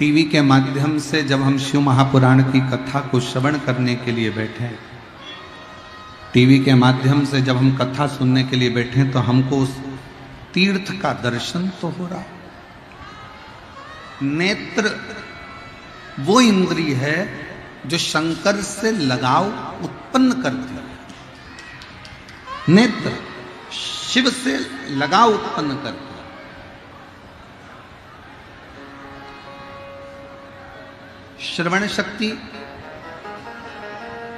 TV के माध्यम से जब हम शिव महापुराण की कथा को श्रवण करने के लिए बैठे, टीवी के माध्यम से जब हम कथा सुनने के लिए बैठे, तो हमको उस तीर्थ का दर्शन तो हो रहा। नेत्र वो इंद्रिय है जो शंकर से लगाव उत्पन्न करती है। नेत्र शिव से लगाव उत्पन्न करती है। श्रवण शक्ति,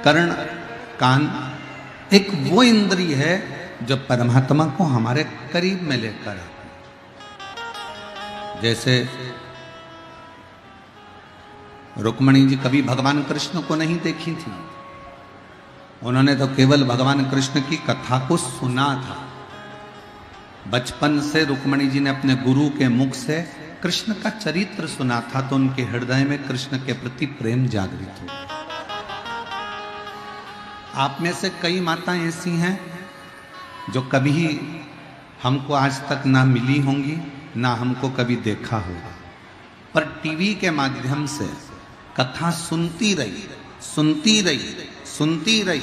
कर्ण, कान एक वो इंद्रिय है जो परमात्मा को हमारे करीब में लेकर आती है। जैसे रुक्मणी जी कभी भगवान कृष्ण को नहीं देखी थी, उन्होंने तो केवल भगवान कृष्ण की कथा को सुना था। बचपन से रुक्मणी जी ने अपने गुरु के मुख से कृष्ण का चरित्र सुना था, तो उनके हृदय में कृष्ण के प्रति प्रेम जागृत हो। आप में से कई माताएं ऐसी हैं जो कभी हमको आज तक ना मिली होंगी, ना हमको कभी देखा होगा, पर टीवी के माध्यम से कथा सुनती रही, सुनती रही, सुनती रही।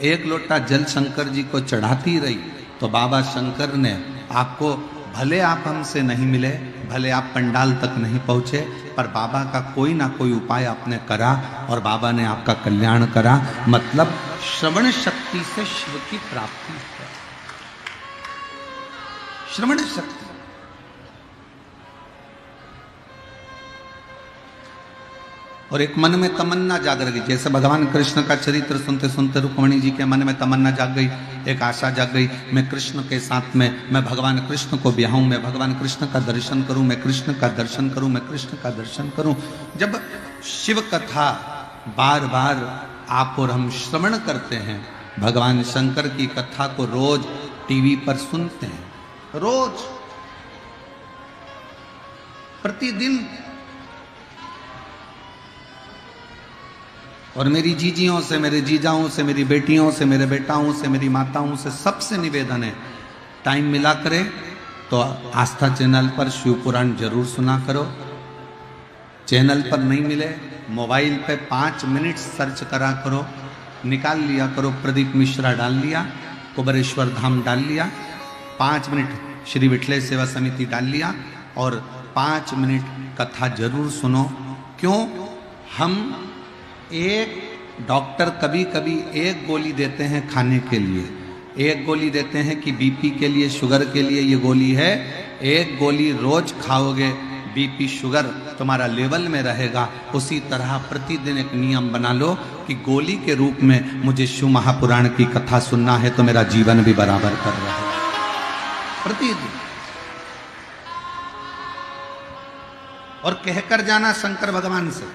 एक लोटा जल शंकर जी को चढ़ाती रही, तो बाबा शंकर ने आपको, भले आप हमसे नहीं मिले, भले आप पंडाल तक नहीं पहुंचे, पर बाबा का कोई ना कोई उपाय आपने करा और बाबा ने आपका कल्याण करा। मतलब श्रवण शक्ति से शिव की प्राप्ति है। श्रवण शक्ति। और एक मन में तमन्ना जाग गई, जैसे भगवान कृष्ण का चरित्र सुनते सुनते रुक्मणी जी के मन में तमन्ना जाग गई, एक आशा जाग गई, मैं कृष्ण के साथ में, मैं भगवान कृष्ण को ब्याहूं, मैं भगवान कृष्ण का दर्शन करूं, मैं कृष्ण का दर्शन करूं, मैं कृष्ण का दर्शन करूं। जब शिव कथा बार बार आप और हम श्रवण करते हैं, भगवान शंकर की कथा को रोज टीवी पर सुनते हैं, रोज प्रतिदिन, और मेरी जीजियों से, मेरे जीजाओं से, मेरी बेटियों से, मेरे बेटाओं से, मेरी माताओं से सबसे निवेदन है, टाइम मिला करे तो आस्था चैनल पर शिव पुराण जरूर सुना करो। चैनल पर नहीं मिले, मोबाइल पे 5 मिनट सर्च करा करो, निकाल लिया करो, प्रदीप मिश्रा डाल लिया, कुबेरेश्वर धाम डाल लिया, 5 मिनट श्री विठले सेवा समिति डाल लिया, और 5 मिनट कथा जरूर सुनो। क्यों? हम एक डॉक्टर कभी कभी एक गोली देते हैं खाने के लिए, एक गोली देते हैं कि बीपी के लिए, शुगर के लिए ये गोली है, एक गोली रोज खाओगे बीपी शुगर तुम्हारा लेवल में रहेगा। उसी तरह प्रतिदिन एक नियम बना लो कि गोली के रूप में मुझे शिव महापुराण की कथा सुनना है, तो मेरा जीवन भी बराबर कर रहा है प्रतिदिन। और कहकर जाना शंकर भगवान से,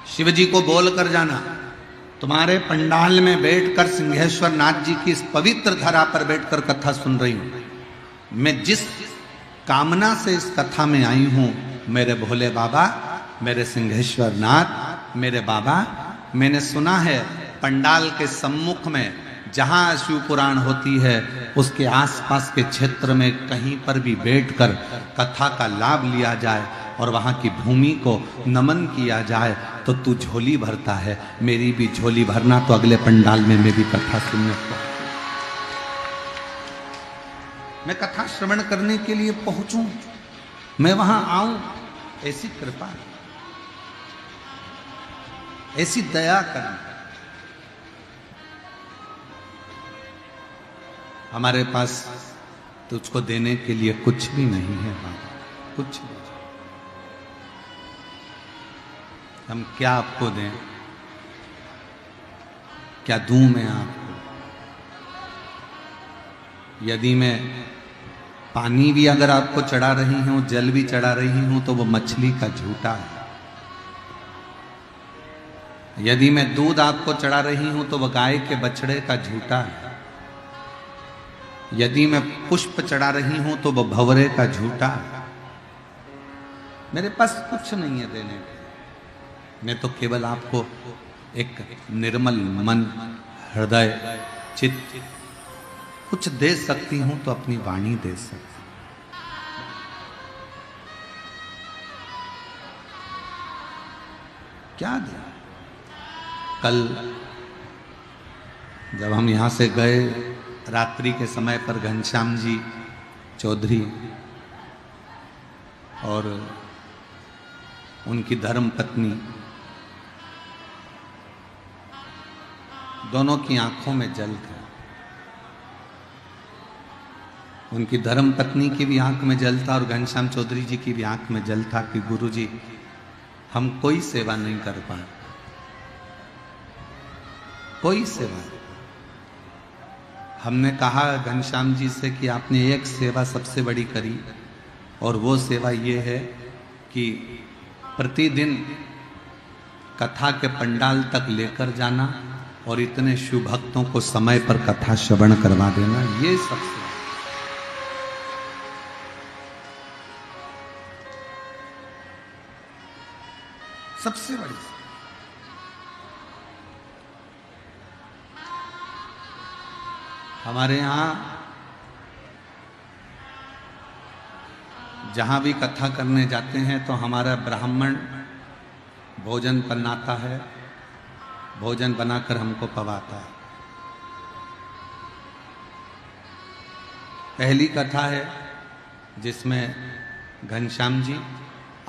शिव जी को बोल कर जाना, तुम्हारे पंडाल में बैठकर सिंहेश्वर नाथ जी की इस पवित्र धरा पर बैठकर कथा सुन रही हूं, मैं जिस कामना से इस कथा में आई हूं, मेरे भोले बाबा, मेरे सिंहेश्वर नाथ, मेरे बाबा, मैंने सुना है पंडाल के सम्मुख में जहां शिव पुराण होती है, उसके आसपास के क्षेत्र में कहीं पर भी बैठकर कथा का लाभ लिया जाए और वहां की भूमि को नमन किया जाए, तो तू झोली भरता है, मेरी भी झोली भरना, तो अगले पंडाल में मैं भी कथा सुनने को, मैं कथा श्रवण करने के लिए पहुंचूं, मैं वहां आऊं। ऐसी कृपा, ऐसी दया करना। हमारे पास तुझको देने के लिए कुछ भी नहीं है बाबा, कुछ भी। हम क्या आपको दें, क्या दूं मैं आपको? यदि मैं पानी भी अगर आपको चढ़ा रही हूं, जल भी चढ़ा रही हूं, तो वो मछली का झूठा है। यदि मैं दूध आपको चढ़ा रही हूं, तो वह गाय के बछड़े का झूठा है। यदि मैं पुष्प चढ़ा रही हूं, तो वह भंवरे का झूठा है। मेरे पास कुछ नहीं है देने को, मैं तो केवल आपको एक निर्मल मन, हृदय, चित्त कुछ दे सकती हूं, तो अपनी वाणी दे सकती। क्या दे। कल जब हम यहाँ से गए रात्रि के समय पर घनश्याम जी चौधरी और उनकी धर्म पत्नी दोनों की आंखों में जल था। उनकी धर्म पत्नी की भी आंख में जल था और घनश्याम चौधरी जी की भी आंख में जल था कि गुरुजी हम कोई सेवा नहीं कर पाए, कोई सेवा। हमने कहा घनश्याम जी से कि आपने एक सेवा सबसे बड़ी करी और वो सेवा ये है कि प्रतिदिन कथा के पंडाल तक लेकर जाना और इतने शिव भक्तों को समय पर कथा श्रवण करवा देना, ये सबसे सबसे बड़ी। हमारे यहाँ जहाँ भी कथा करने जाते हैं तो हमारा ब्राह्मण भोजन बनाता है, भोजन बनाकर हमको पवाता है। पहली कथा है जिसमें घनश्याम जी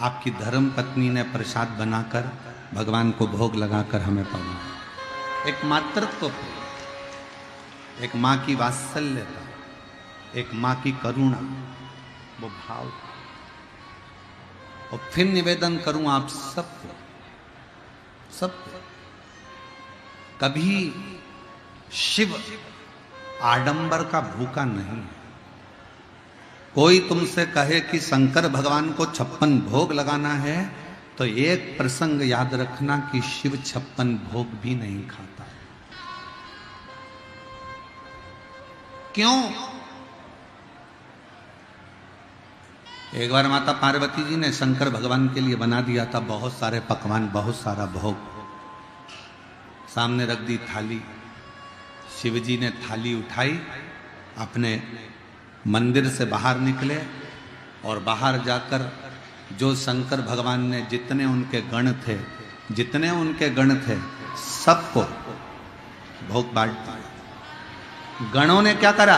आपकी धर्म पत्नी ने प्रसाद बनाकर भगवान को भोग लगाकर हमें पवाया। एक मातृत्व, एक माँ की वात्सल्यता, एक माँ की करुणा, वो भाव। और फिर निवेदन करूं आप सबको, सबको, कभी शिव आडंबर का भूखा नहीं है। कोई तुमसे कहे कि शंकर भगवान को 56 भोग लगाना है तो एक प्रसंग याद रखना कि शिव 56 भोग भी नहीं खाता। क्यों? एक बार माता पार्वती जी ने शंकर भगवान के लिए बना दिया था बहुत सारे पकवान, बहुत सारा भोग, सामने रख दी थाली। शिव जी ने थाली उठाई, अपने मंदिर से बाहर निकले और बाहर जाकर जो शंकर भगवान ने जितने उनके गण थे सबको भोग बांट दिया। गणों ने क्या करा?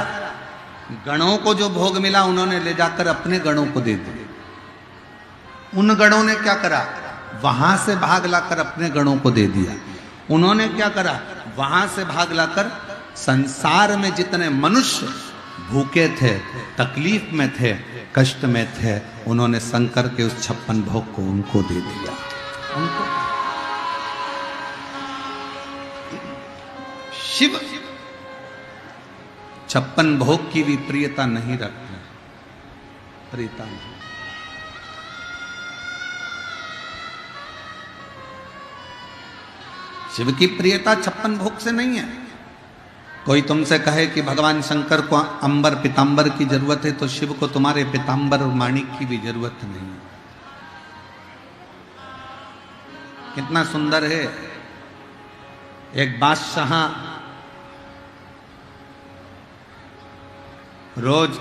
गणों को जो भोग मिला उन्होंने ले जाकर अपने गणों को दे दिया। उन गणों ने क्या करा? वहां से भाग लाकर अपने गणों को दे दिया। उन्होंने क्या करा? वहां से भाग लाकर संसार में जितने मनुष्य भूखे थे, तकलीफ में थे, कष्ट में थे, उन्होंने शंकर के उस 56 भोग को उनको दे दिया। उनको शिव 56 भोग की भी प्रियता नहीं रखते, प्रियता नहीं। शिव की प्रियता 56 भोग से नहीं है। कोई तुमसे कहे कि भगवान शंकर को अंबर पीतांबर की जरूरत है तो शिव को तुम्हारे पीतांबर और माणिक की भी जरूरत नहीं है। कितना सुंदर है। एक बादशाह रोज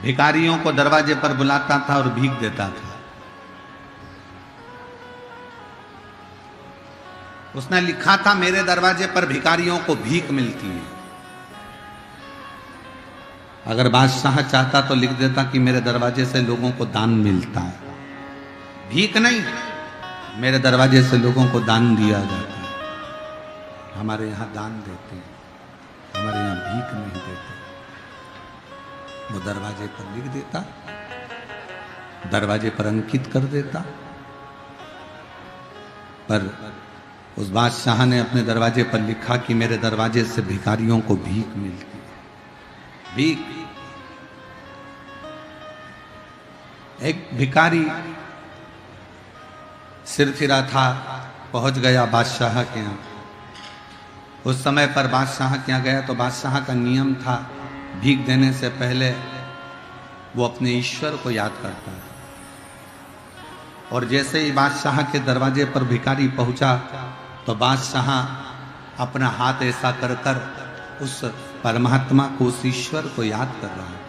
भिखारियों को दरवाजे पर बुलाता था और भीख देता था। उसने लिखा था मेरे दरवाजे पर भिखारियों को भीख मिलती है। अगर बादशाह चाहता तो लिख देता कि मेरे दरवाजे से लोगों को दान मिलता है, भीख नहीं, मेरे दरवाजे से लोगों को दान दिया जाता है। हमारे यहाँ दान देते हैं, हमारे यहाँ भीख नहीं देते। वो दरवाजे पर लिख देता, दरवाजे पर अंकित कर देता। पर उस बादशाह ने अपने दरवाजे पर लिखा कि मेरे दरवाजे से भिखारियों को भीख मिलती है। भीख। एक भिखारी सिर फिरा था, पहुंच गया बादशाह के यहाँ। उस समय पर बादशाह के यहाँ गया तो बादशाह का नियम था भीख देने से पहले वो अपने ईश्वर को याद करता है। और जैसे ही बादशाह के दरवाजे पर भिखारी पहुंचा तो बादशाह अपना हाथ ऐसा कर कर उस परमात्मा को, उस ईश्वर को याद कर रहा है।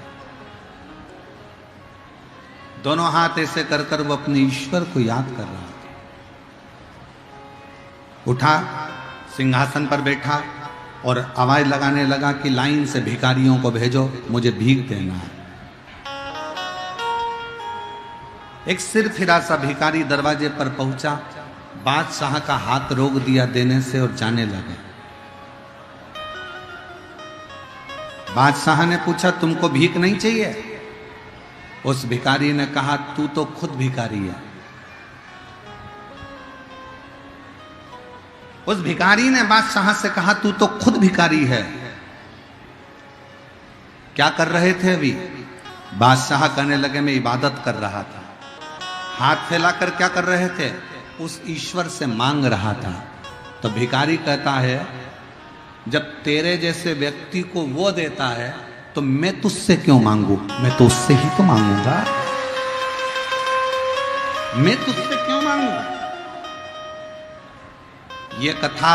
दोनों हाथ ऐसे कर कर वो अपने ईश्वर को याद कर रहा है। उठा, सिंहासन पर बैठा और आवाज लगाने लगा कि लाइन से भिखारियों को भेजो, मुझे भीख देना है। एक सिर फिरा सा भिखारी दरवाजे पर पहुंचा, बादशाह का हाथ रोक दिया देने से और जाने लगे। बादशाह ने पूछा, तुमको भीख नहीं चाहिए? उस भिखारी ने कहा, तू तो खुद भिखारी है। उस भिखारी ने बादशाह से कहा, तू तो खुद भिखारी है। क्या कर रहे थे अभी? बादशाह कहने लगे, मैं इबादत कर रहा था। हाथ फैलाकर क्या कर रहे थे? उस ईश्वर से मांग रहा था। तो भिखारी कहता है, जब तेरे जैसे व्यक्ति को वो देता है तो मैं तुझसे क्यों मांगू? मैं तो उससे ही तो मांगूंगा, मैं तुझसे क्यों मांगू? ये कथा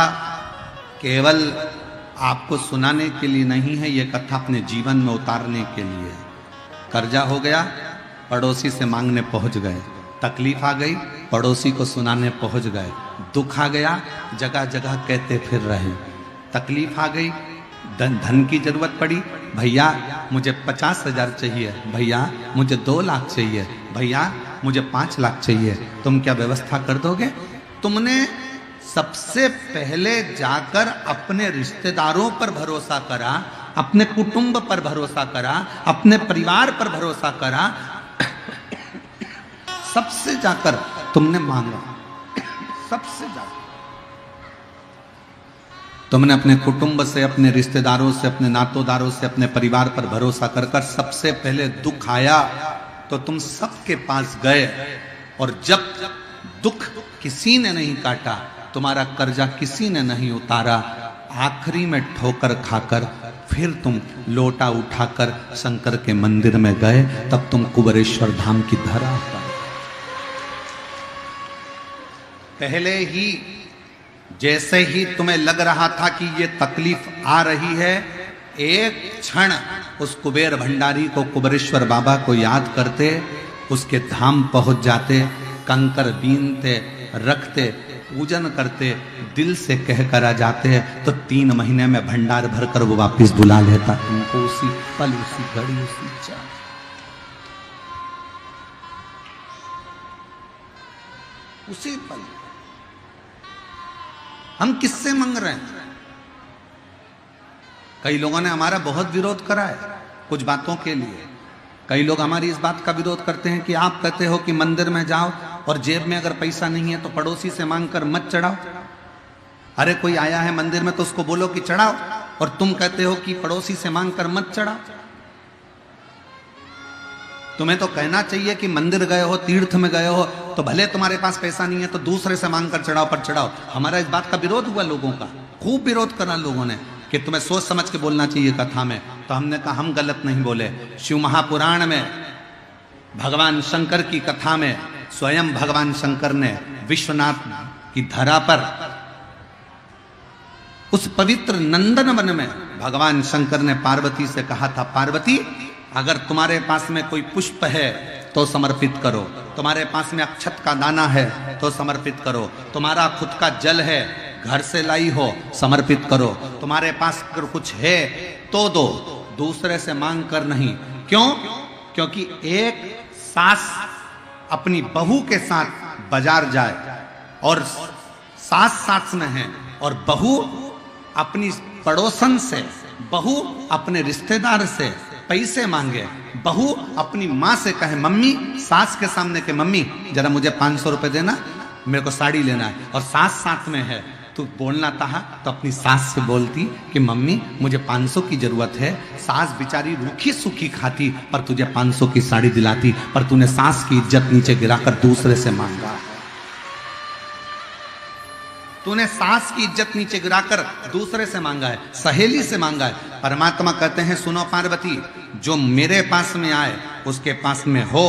केवल आपको सुनाने के लिए नहीं है, ये कथा अपने जीवन में उतारने के लिए। कर्जा हो गया, पड़ोसी से मांगने पहुंच गए। तकलीफ आ गई, पड़ोसी को सुनाने पहुंच गए। दुख आ गया, जगह जगह कहते फिर रहे। तकलीफ आ गई, धन की जरूरत पड़ी, भैया मुझे 50,000 चाहिए, भैया मुझे 2 लाख चाहिए, भैया मुझे 5 लाख चाहिए, तुम क्या व्यवस्था कर दोगे? तुमने सबसे पहले जाकर अपने रिश्तेदारों पर भरोसा करा, अपने कुटुंब पर भरोसा करा, अपने परिवार पर भरोसा करा, सबसे जाकर तुमने मांगा, सबसे जाकर तुमने अपने कुटुंब से, अपने रिश्तेदारों से, अपने नातोदारों से, अपने परिवार पर भरोसा कर कर सबसे पहले दुख आया तो तुम सबके पास गए, और जब दुख किसी ने नहीं काटा, तुम्हारा कर्जा किसी ने नहीं उतारा, आखिरी में ठोकर खाकर फिर तुम लोटा उठाकर शंकर के मंदिर में गए, तब तुम कुबेरेश्वर धाम की धरा पर। पहले ही जैसे ही तुम्हें लग रहा था कि ये तकलीफ आ रही है, एक क्षण उस कुबेर भंडारी को, कुबेरेश्वर बाबा को याद करते, उसके धाम पहुंच जाते, कंकर बीनते, रखते, पूजन करते, दिल से कह कर आ जाते, तो 3 महीने में भंडार भरकर वो वापस बुला लेता तुमको, उसी पल, उसी घड़ी, उसी चाह। उसी पल। हम किससे मांग रहे हैं? कई लोगों ने हमारा बहुत विरोध करा है कुछ बातों के लिए। कई लोग हमारी इस बात का विरोध करते हैं कि आप कहते हो कि मंदिर में जाओ और जेब में अगर पैसा नहीं है तो पड़ोसी से मांगकर मत चढ़ाओ। अरे कोई आया है मंदिर में तो उसको बोलो कि चढ़ाओ, और तुम कहते हो कि पड़ोसी से मांगकर मत चढ़ाओ। तुम्हें तो कहना चाहिए कि मंदिर गए हो, तीर्थ में गए हो, तो भले तुम्हारे पास पैसा नहीं है तो दूसरे से मांग कर चढ़ाओ, पर चढ़ाओ। हमारा इस बात का विरोध हुआ लोगों का, खूब विरोध करा लोगों ने कि तुम्हें सोच समझ के बोलना चाहिए कथा में। तो हमने कहा हम गलत नहीं बोले। शिव महापुराण में भगवान शंकर की कथा में स्वयं भगवान शंकर ने विश्वनाथ की धरा पर, उस पवित्र नंदन वन में भगवान शंकर ने पार्वती से कहा था, पार्वती अगर तुम्हारे पास में कोई पुष्प है तो समर्पित करो, तुम्हारे पास में अक्षत का दाना है तो समर्पित करो, तुम्हारा खुद का जल है घर से लाई हो समर्पित करो, तुम्हारे पास अगर कुछ है तो दो, दूसरे से मांग कर नहीं। क्यों? क्योंकि एक सास अपनी बहू के साथ बाजार जाए और सास सास में है, और बहू अपनी पड़ोसन से, बहू अपने रिश्तेदार से पैसे मांगे, बहू अपनी माँ से कहे मम्मी, सास के सामने के मम्मी जरा मुझे 500 रुपए देना, मेरे को साड़ी लेना है, और सास साथ में है, तू बोलना था तो अपनी सास से बोलती कि मम्मी मुझे 500 की जरूरत है। सास बेचारी रूखी सूखी खाती पर तुझे 500 की साड़ी दिलाती, पर तूने सास की इज्जत नीचे गिराकर दूसरे से मांगा। तूने सास की इज्जत नीचे गिराकर दूसरे से मांगा है, सहेली से मांगा है। परमात्मा कहते हैं सुनो पार्वती, जो मेरे पास में आए उसके पास में हो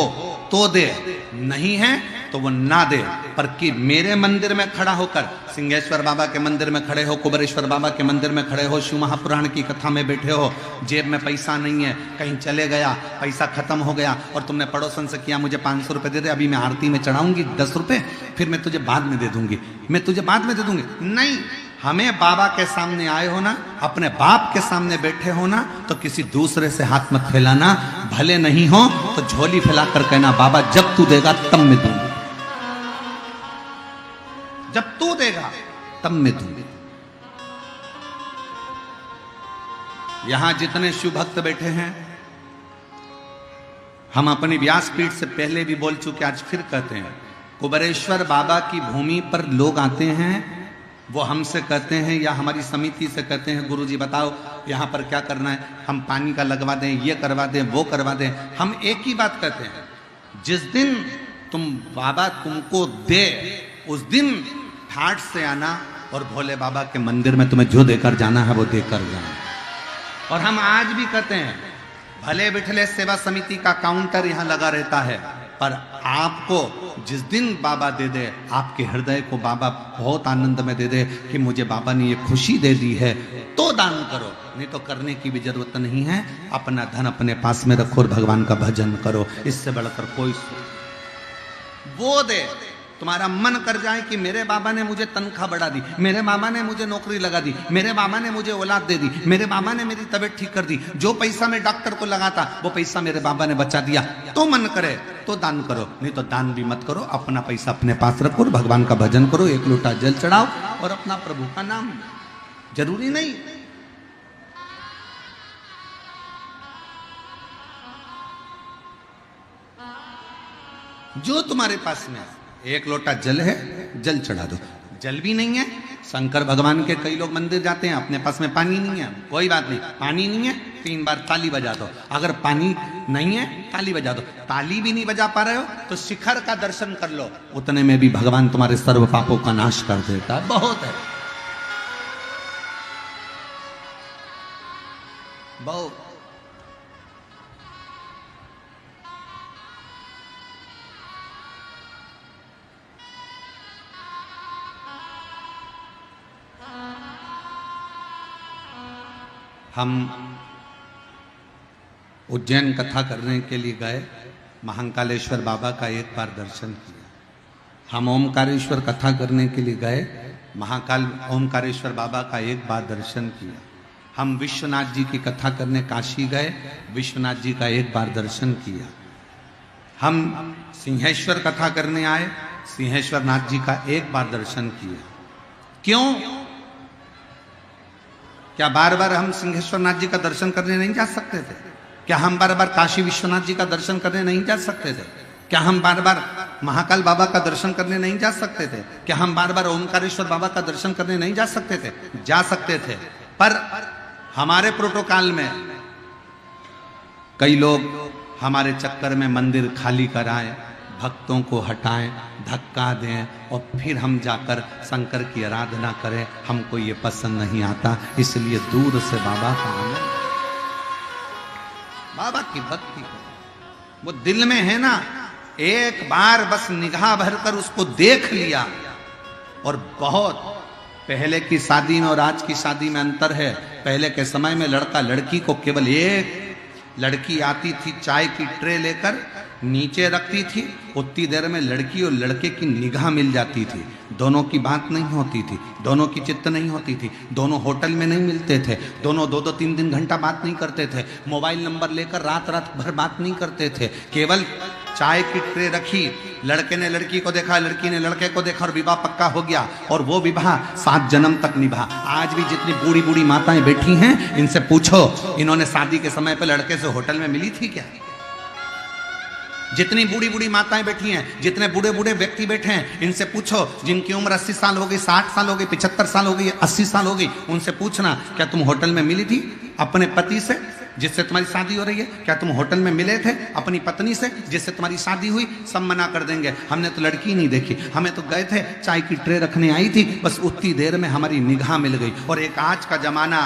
तो दे, नहीं है तो वो ना दे, पर कि मेरे मंदिर में खड़ा होकर, सिंहेश्वर बाबा के मंदिर में खड़े हो, कुबेरेश्वर बाबा के मंदिर में खड़े हो, शिव महापुराण की कथा में बैठे हो, जेब में पैसा नहीं है, कहीं चले गया, पैसा खत्म हो गया और तुमने पड़ोसन से किया मुझे 500 रुपए दे दे, अभी मैं आरती में चढ़ाऊंगी 10 रुपए, फिर मैं तुझे बाद में दे दूंगी, मैं तुझे बाद में दे दूंगी। नहीं, हमें बाबा के सामने आए हो ना, अपने बाप के सामने बैठे हो ना, तो किसी दूसरे से हाथ मत फैलाना, भले नहीं हो तो झोली फैलाकर कहना बाबा जब तू देगा तब मैं दूंगी, जब तू देगा तब मैं दूंगी। यहां जितने शिव भक्त बैठे हैं, हम अपनी व्यासपीठ से पहले भी बोल चुके, आज फिर कहते हैं, कुबेरेश्वर बाबा की भूमि पर लोग आते हैं, वो हमसे कहते हैं या हमारी समिति से कहते हैं गुरुजी बताओ यहाँ पर क्या करना है, हम पानी का लगवा दें, ये करवा दें, वो करवा दें। हम एक ही बात कहते हैं, जिस दिन तुम बाबा तुमको दे उस दिन ठाठ से आना और भोले बाबा के मंदिर में तुम्हें जो देकर जाना है वो देकर जाना। और हम आज भी कहते हैं, भले बिठले सेवा समिति का काउंटर यहाँ लगा रहता है, पर आपको जिस दिन बाबा दे दे, आपके हृदय को बाबा बहुत आनंद में दे दे कि मुझे बाबा ने ये खुशी दे दी है, तो दान करो, नहीं तो करने की भी जरूरत नहीं है। अपना धन अपने पास में रखो और भगवान का भजन करो, इससे बढ़कर कोई वो दे तुम्हारा मन कर जाए कि मेरे बाबा ने मुझे तनख्वाह बढ़ा दी, मेरे बाबा ने मुझे नौकरी लगा दी, मेरे बाबा ने मुझे औलाद दे दी, मेरे बाबा ने मेरी तबीयत ठीक कर दी, जो पैसा मैं डॉक्टर को लगाता वो पैसा मेरे बाबा ने बचा दिया, तो मन करे तो दान करो, नहीं तो दान भी मत करो। अपना पैसा अपने पास रखो और भगवान का भजन करो, एक लोटा जल चढ़ाओ और अपना प्रभु का नाम। जरूरी नहीं जो तुम्हारे पास में एक लोटा जल है, जल चढ़ा दो। जल भी नहीं है, शंकर भगवान के कई लोग मंदिर जाते हैं, अपने पास में पानी नहीं है, कोई बात नहीं, पानी नहीं है 3 बार ताली बजा दो। अगर पानी नहीं है ताली बजा दो, ताली भी नहीं बजा पा रहे हो तो शिखर का दर्शन कर लो, उतने में भी भगवान तुम्हारे सर्व पापों का नाश कर देता है। बहुत है, बहुत। हम उज्जैन कथा करने के लिए गए, महाकालेश्वर बाबा का एक बार दर्शन किया। हम ओमकारेश्वर कथा करने के लिए गए, महाकाल ओमकारेश्वर बाबा का एक बार दर्शन किया। हम विश्वनाथ जी की कथा करने काशी गए, विश्वनाथ जी का एक बार दर्शन किया। हम सिंहेश्वर कथा करने आए, सिंहेश्वर नाथ जी का एक बार दर्शन किया। क्यों? क्या बार बार हम सिंहेश्वर नाथ जी का दर्शन करने नहीं जा सकते थे? क्या हम बार बार काशी विश्वनाथ जी का दर्शन करने नहीं जा सकते थे? क्या हम बार बार महाकाल बाबा का दर्शन करने नहीं जा सकते थे? क्या हम बार बार ओमकारेश्वर बाबा का दर्शन करने नहीं जा सकते थे? जा सकते थे, पर हमारे प्रोटोकॉल में कई लोग हमारे चक्कर में मंदिर खाली कराएं, भक्तों को हटाएं, धक्का दें और फिर हम जाकर शंकर की आराधना करें। हमको ये पसंद नहीं आता, इसलिए दूर से बाबा का आनंद, बाबा की भक्ति वो दिल में है ना, एक बार बस निगाह भरकर उसको देख लिया। और बहुत पहले की शादी में और आज की शादी में अंतर है। पहले के समय में लड़का लड़की को केवल एक, लड़की आती थी चाय की ट्रे लेकर नीचे रखती थी, उतनी देर में लड़की और लड़के की निगाह मिल जाती थी, दोनों की बात नहीं होती थी, दोनों की चित्त नहीं होती थी, दोनों होटल में नहीं मिलते थे, दोनों 2-2 3 घंटा बात नहीं करते थे, मोबाइल नंबर लेकर रात रात भर बात नहीं करते थे। केवल चाय की ट्रे रखी, लड़के ने लड़की को देखा, लड़की ने लड़के को देखा और विवाह पक्का हो गया। और वो विवाह 7 जन्म तक निभा। आज भी जितनी बूढ़ी बूढ़ी माताएं बैठी हैं, इनसे पूछो इन्होंने शादी के समय पर लड़के से होटल में मिली थी क्या? जितनी बूढ़ी बूढ़ी माताएं बैठी हैं, जितने बूढ़े बूढ़े व्यक्ति बैठे हैं, इनसे पूछो, जिनकी उम्र 80 साल हो गई, 60 साल हो गई, 75 साल हो गई, 80 साल हो गई, उनसे पूछना क्या तुम होटल में मिली थी अपने पति से जिससे तुम्हारी शादी हो रही है? क्या तुम होटल में मिले थे अपनी पत्नी से जिससे तुम्हारी शादी हुई? सब मना कर देंगे, हमने तो लड़की नहीं देखी, हमें तो गए थे चाय की ट्रे रखने आई थी, बस उतनी देर में हमारी निगाह मिल गई। और एक आज का जमाना,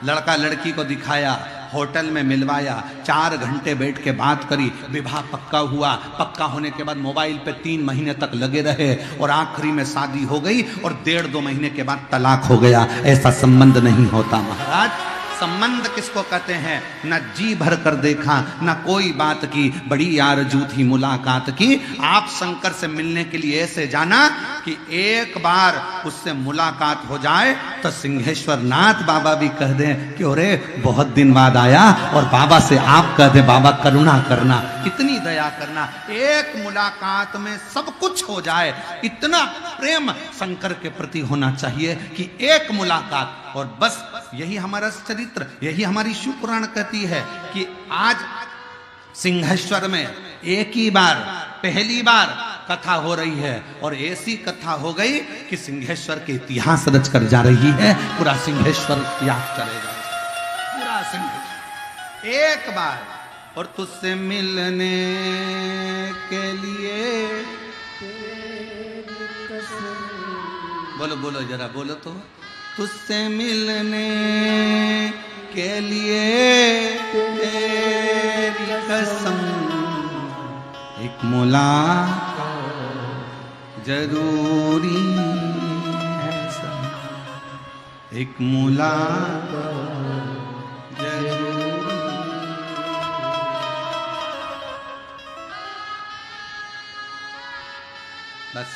लड़का लड़की को दिखाया, होटल में मिलवाया, 4 घंटे बैठ के बात करी, विवाह पक्का हुआ। पक्का होने के बाद मोबाइल पे 3 महीने तक लगे रहे और आखिरी में शादी हो गई और 1.5-2 महीने के बाद तलाक हो गया। ऐसा संबंध नहीं होता महाराज। संबंध किसको कहते हैं? न जी भर कर देखा, न कोई बात की, बड़ी आरज़ू थी मुलाकात की। आप शंकर से मिलने के लिए ऐसे जाना कि एक बार उससे मुलाकात हो जाए तो सिंहेश्वर नाथ बाबा भी कह दें कि अरे बहुत दिन बाद आया, और बाबा से आप कह दें बाबा करुणा करना, इतनी दया करना। एक मुलाकात में सब कुछ हो जाए, इतना प्रेम शंकर के प्रति होना चाहिए कि एक मुलाकात, और बस यही हमारा चरित्र, यही हमारी शिव पुराण कहती है कि आज सिंहेश्वर में एक ही बार, पहली बार कथा हो रही है, और ऐसी कथा हो गई कि सिंहेश्वर के इतिहास रच कर जा रही है। पूरा सिंहेश्वर याद करेगा, पूरा सिंहेश्वर एक बार। और तुझसे मिलने के लिए, बोलो बोलो जरा बोलो तो, तुझसे मिलने के लिए तेरी कसम, एक मुलाकात जरूरी है सब, एक मुलाकात जरूरी। बस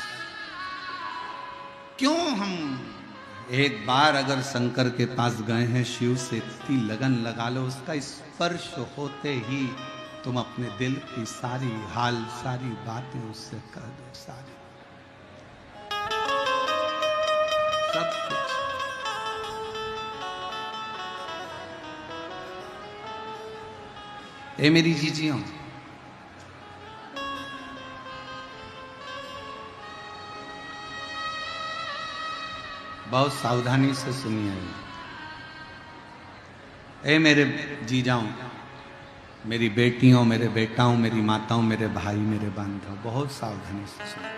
क्यों हम एक बार अगर शंकर के पास गए हैं, शिव से इतनी लगन लगा लो, उसका स्पर्श होते ही तुम अपने दिल की सारी हाल, सारी बातें उससे कह दो, सारी सब कुछ। ए मेरी जीजियों, बहुत सावधानी से सुनिए। ए मेरे जीजाओं, मेरी बेटियों, मेरे बेटाओं, मेरी माताओं, मेरे भाई, मेरे बांधव, बहुत सावधानी से सुनिए।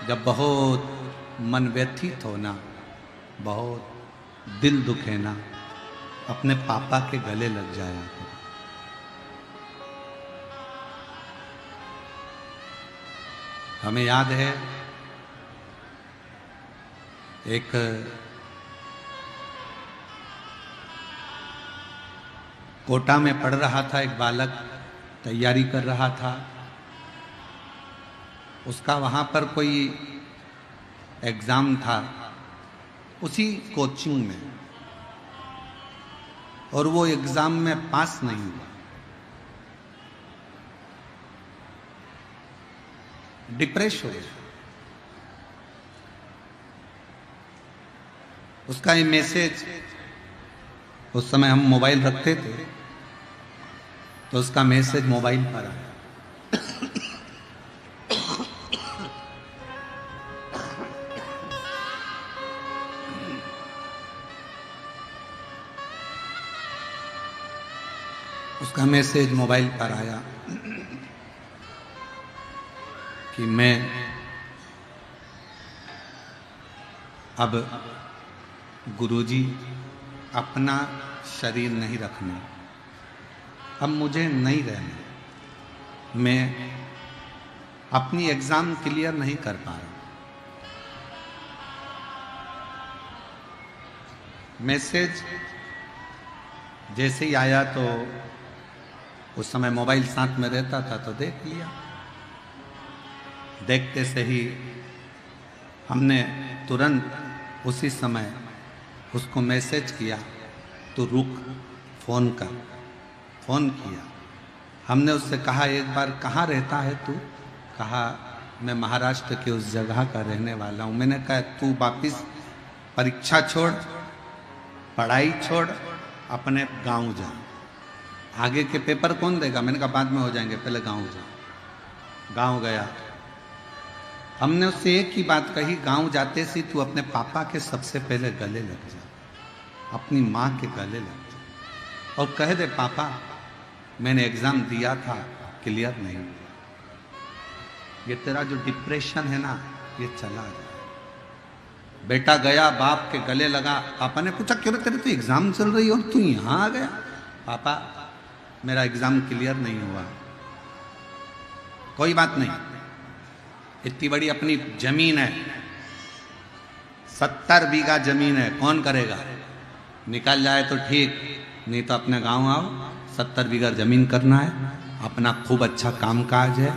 जब बहुत मन व्यथित हो ना, बहुत दिल दुखे ना, अपने पापा के गले लग जाया करो। हमें याद है एक कोटा में पढ़ रहा था एक बालक, तैयारी कर रहा था। उसका वहाँ पर कोई एग्ज़ाम था उसी कोचिंग में, और वो एग्ज़ाम में पास नहीं हुआ। डिप्रेस हो गया। उसका ये मैसेज, उस समय हम मोबाइल रखते थे तो उसका मैसेज मोबाइल पर आया। उसका मैसेज मोबाइल पर आया कि मैं अब गुरुजी अपना शरीर नहीं रखने, अब मुझे नहीं रहना, मैं अपनी एग्ज़ाम क्लियर नहीं कर पा रहा। मैसेज जैसे ही आया तो उस समय मोबाइल साथ में रहता था तो देख लिया। देखते से ही हमने तुरंत उसी समय उसको मैसेज किया, तो रुक, फ़ोन कर। फ़ोन किया। हमने उससे कहा एक बार कहाँ रहता है तू? कहा मैं महाराष्ट्र के उस जगह का रहने वाला हूँ। मैंने कहा तू वापिस परीक्षा छोड़, पढ़ाई छोड़, अपने गांव जा, आगे के पेपर कौन देगा? मैंने कहा बाद में हो जाएंगे, पहले गांव जा। गांव गया। हमने उससे एक ही बात कही, गांव जाते से तू अपने पापा के सबसे पहले गले लग जा, अपनी माँ के गले लग जा, और कह दे पापा मैंने एग्ज़ाम दिया था, क्लियर नहीं हुआ, ये तेरा जो डिप्रेशन है ना ये चला जाए। बेटा गया, बाप के गले लगा। पापा ने पूछा क्यों तेरे तो एग्जाम चल रही और तू यहां आ गया? पापा मेरा एग्जाम क्लियर नहीं हुआ। कोई बात नहीं, इतनी बड़ी अपनी जमीन है, 70 बीघा जमीन है, कौन करेगा? निकल जाए तो ठीक, नहीं तो अपने गांव आओ, 70 बीघा जमीन करना है, अपना खूब अच्छा काम काज है,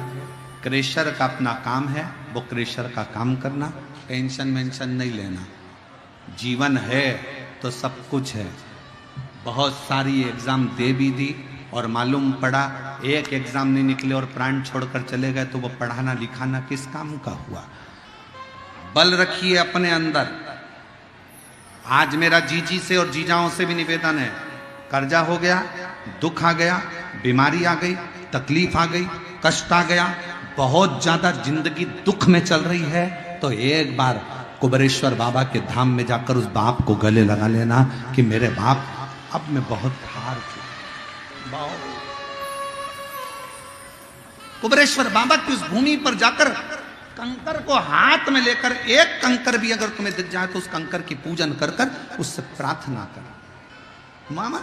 क्रेशर का अपना काम है, वो क्रेशर का काम करना, टेंशन वेंशन नहीं लेना। जीवन है तो सब कुछ है। बहुत सारी एग्जाम दे भी दी और मालूम पड़ा एक एग्जाम नहीं निकले और प्राण छोड़कर चले गए, तो वो पढ़ाना लिखाना किस काम का हुआ? बल रखिए अपने अंदर। आज मेरा जीजी से और जीजाओं से भी निवेदन है, कर्जा हो गया, दुख आ गया, बीमारी आ गई, तकलीफ आ गई, कष्ट आ गया, बहुत ज्यादा जिंदगी दुख में चल रही है, तो एक बार कुबेरेश्वर बाबा के धाम में जाकर उस बाप को गले लगा लेना कि मेरे बाप अब मैं बहुत हार चुका। कुबेरेश्वर बाबा की उस भूमि पर जाकर कंकर को हाथ में लेकर, एक कंकर भी अगर तुम्हें दिख जाए तो उस कंकर की पूजन कर कर उससे प्रार्थना कर। मामा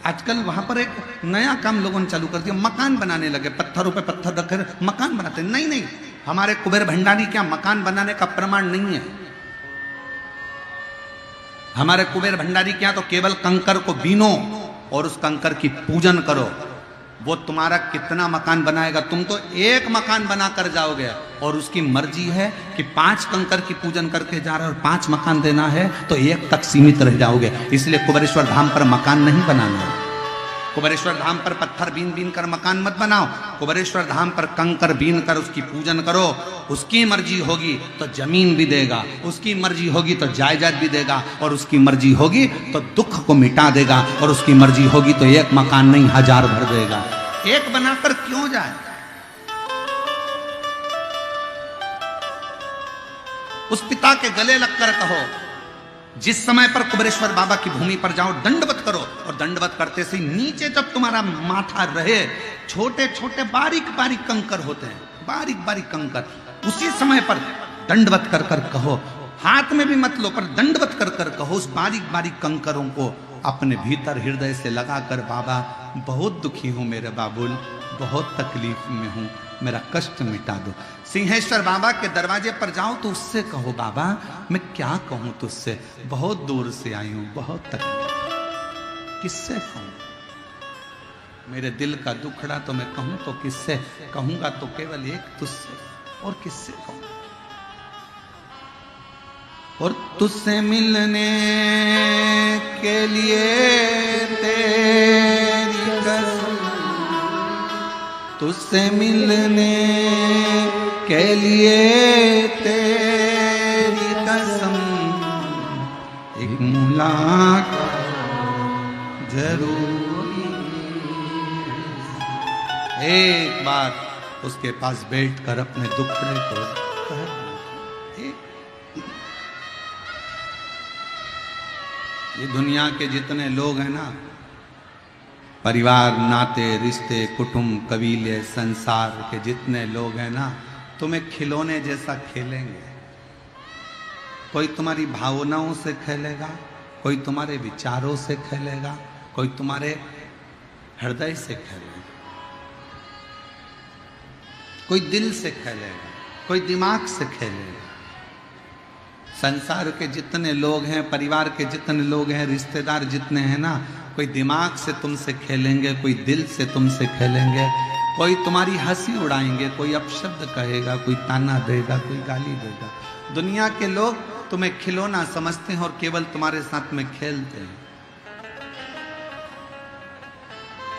आजकल वहां पर एक नया काम लोगों ने चालू कर दिया, मकान बनाने लगे, पत्थरों पे पत्थर रखकर मकान बनाते। नहीं नहीं, हमारे कुबेर भंडारी क्या मकान बनाने का प्रमाण नहीं है। हमारे कुबेर भंडारी क्या तो केवल कंकर को बीनो और उस कंकर की पूजन करो, वो तुम्हारा कितना मकान बनाएगा। तुम तो एक मकान बनाकर जाओगे और उसकी मर्जी है कि 5 कंकर की पूजन करके जा रहे हो और 5 मकान देना है तो एक तक सीमित रह जाओगे। इसलिए कुबेरेश्वर धाम पर मकान नहीं बनाना है। कुबेरेश्वर धाम पर पत्थर बीन बीन कर मकान मत बनाओ, कुबेरेश्वर धाम पर कंकर बीन कर उसकी पूजन करो। उसकी मर्जी होगी तो जमीन भी देगा, उसकी मर्जी होगी तो जायदाद भी देगा, और उसकी मर्जी होगी तो दुख को मिटा देगा, और उसकी मर्जी होगी तो एक मकान नहीं 1000 भर देगा। एक बनाकर क्यों जाए? उस पिता के गले लगकर कहो, जिस समय पर कुबेरेश्वर बाबा की भूमि पर जाओ दंडवत करो, और दंडवत करते से नीचे जब तुम्हारा माथा रहे, छोटे छोटे बारीक बारीक कंकर होते हैं, बारीक बारीक कंकर, उसी समय पर दंडवत कर कर कहो, हाथ में भी मत लो पर दंडवत कर कर कहो उस बारीक बारीक कंकरों को अपने भीतर हृदय से लगाकर, बाबा बहुत दुखी हूं मेरे बाबुल, बहुत तकलीफ में हूं, मेरा कष्ट मिटा दो। सिंहेश्वर बाबा के दरवाजे पर जाओ तो उससे कहो, बाबा मैं क्या कहूं तुझसे, बहुत दूर से आई हूं, बहुत तकलीफ, किससे कहूं? मेरे दिल का दुखड़ा तो मैं कहूं तो किससे कहूंगा? तो केवल एक तुझसे, और किससे कहूं? और तुझसे मिलने के लिए तेरी कसम, तुझसे मिलने के लिए तेरी कसम, एक मुलाकात जरूरी, एक बार उसके पास बैठकर अपने दुखड़े को कह। ये दुनिया के जितने लोग हैं ना, परिवार, नाते, रिश्ते, कुटुंब, कबीले, संसार के जितने लोग हैं ना, तुम्हें खिलौने जैसा खेलेंगे। कोई तुम्हारी भावनाओं से खेलेगा, कोई तुम्हारे विचारों से खेलेगा, कोई तुम्हारे हृदय से खेलेगा, कोई दिल से खेलेगा, कोई दिमाग से खेलेगा। संसार के जितने लोग हैं, परिवार के जितने लोग हैं, रिश्तेदार जितने हैं ना, कोई दिमाग से तुमसे खेलेंगे, कोई दिल से तुमसे खेलेंगे, कोई तुम्हारी हंसी उड़ाएंगे, कोई अपशब्द कहेगा, कोई ताना देगा, कोई गाली देगा। दुनिया के लोग तुम्हें खिलौना समझते हैं और केवल तुम्हारे साथ में खेलते हैं,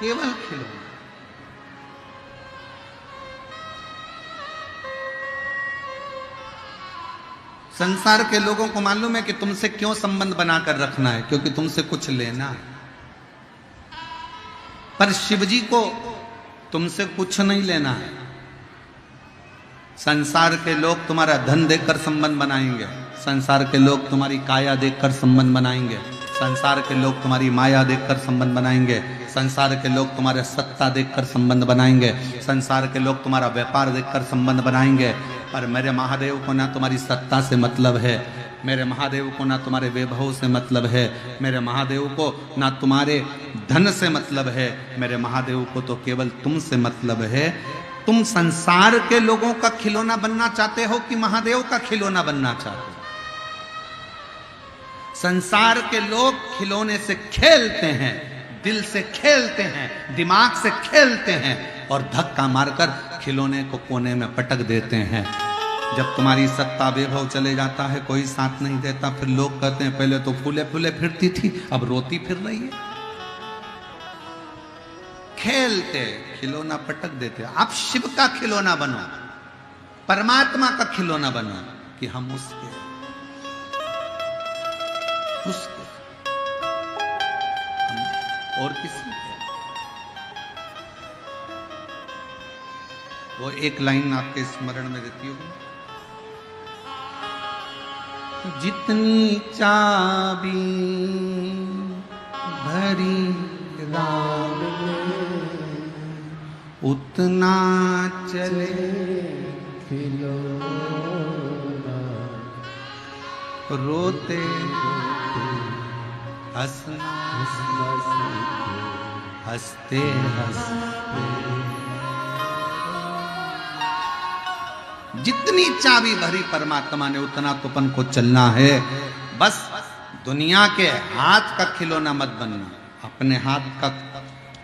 केवल खिलौना। संसार के लोगों को मालूम है कि तुमसे क्यों संबंध बनाकर रखना है, क्योंकि तुमसे कुछ लेना है। पर शिवजी को तुमसे कुछ नहीं लेना है। संसार के लोग तुम्हारा धन देखकर संबंध बनाएंगे, संसार के लोग तुम्हारी काया देखकर संबंध बनाएंगे, संसार के लोग तुम्हारी माया देखकर संबंध बनाएंगे, संसार के लोग तुम्हारे सत्ता देखकर संबंध बनाएंगे, संसार के लोग तुम्हारा व्यापार देखकर संबंध बनाएंगे। पर मेरे महादेव को ना तुम्हारी सत्ता से मतलब है, मेरे महादेव को ना तुम्हारे वैभव से मतलब है, मेरे महादेव को ना तुम्हारे धन से मतलब है, मेरे महादेव को तो केवल तुमसे मतलब है। तुम संसार के लोगों का खिलौना बनना चाहते हो कि महादेव का खिलौना बनना चाहते हो? संसार के लोग खिलौने से खेलते हैं, दिल से खेलते हैं, दिमाग से खेलते हैं और धक्का मारकर खिलौने को कोने में पटक देते हैं। जब तुम्हारी सत्ता वैभव चले जाता है, कोई साथ नहीं देता, फिर लोग कहते हैं पहले तो फूले फूले फिरती थी, अब रोती फिर रही है। खेलते, खिलौना पटक देते। आप शिव का खिलौना बनो, परमात्मा का खिलौना बनो कि हम उसके और किसी के। वो एक लाइन आपके स्मरण में रहती होगी, जितनी चाबी भरी राम उतना चले खिलौना, रोते हंसना हंसते हंसते। जितनी चाबी भरी परमात्मा ने उतना तो अपन को चलना है। बस दुनिया के हाथ का खिलौना मत बनना, अपने हाथ का,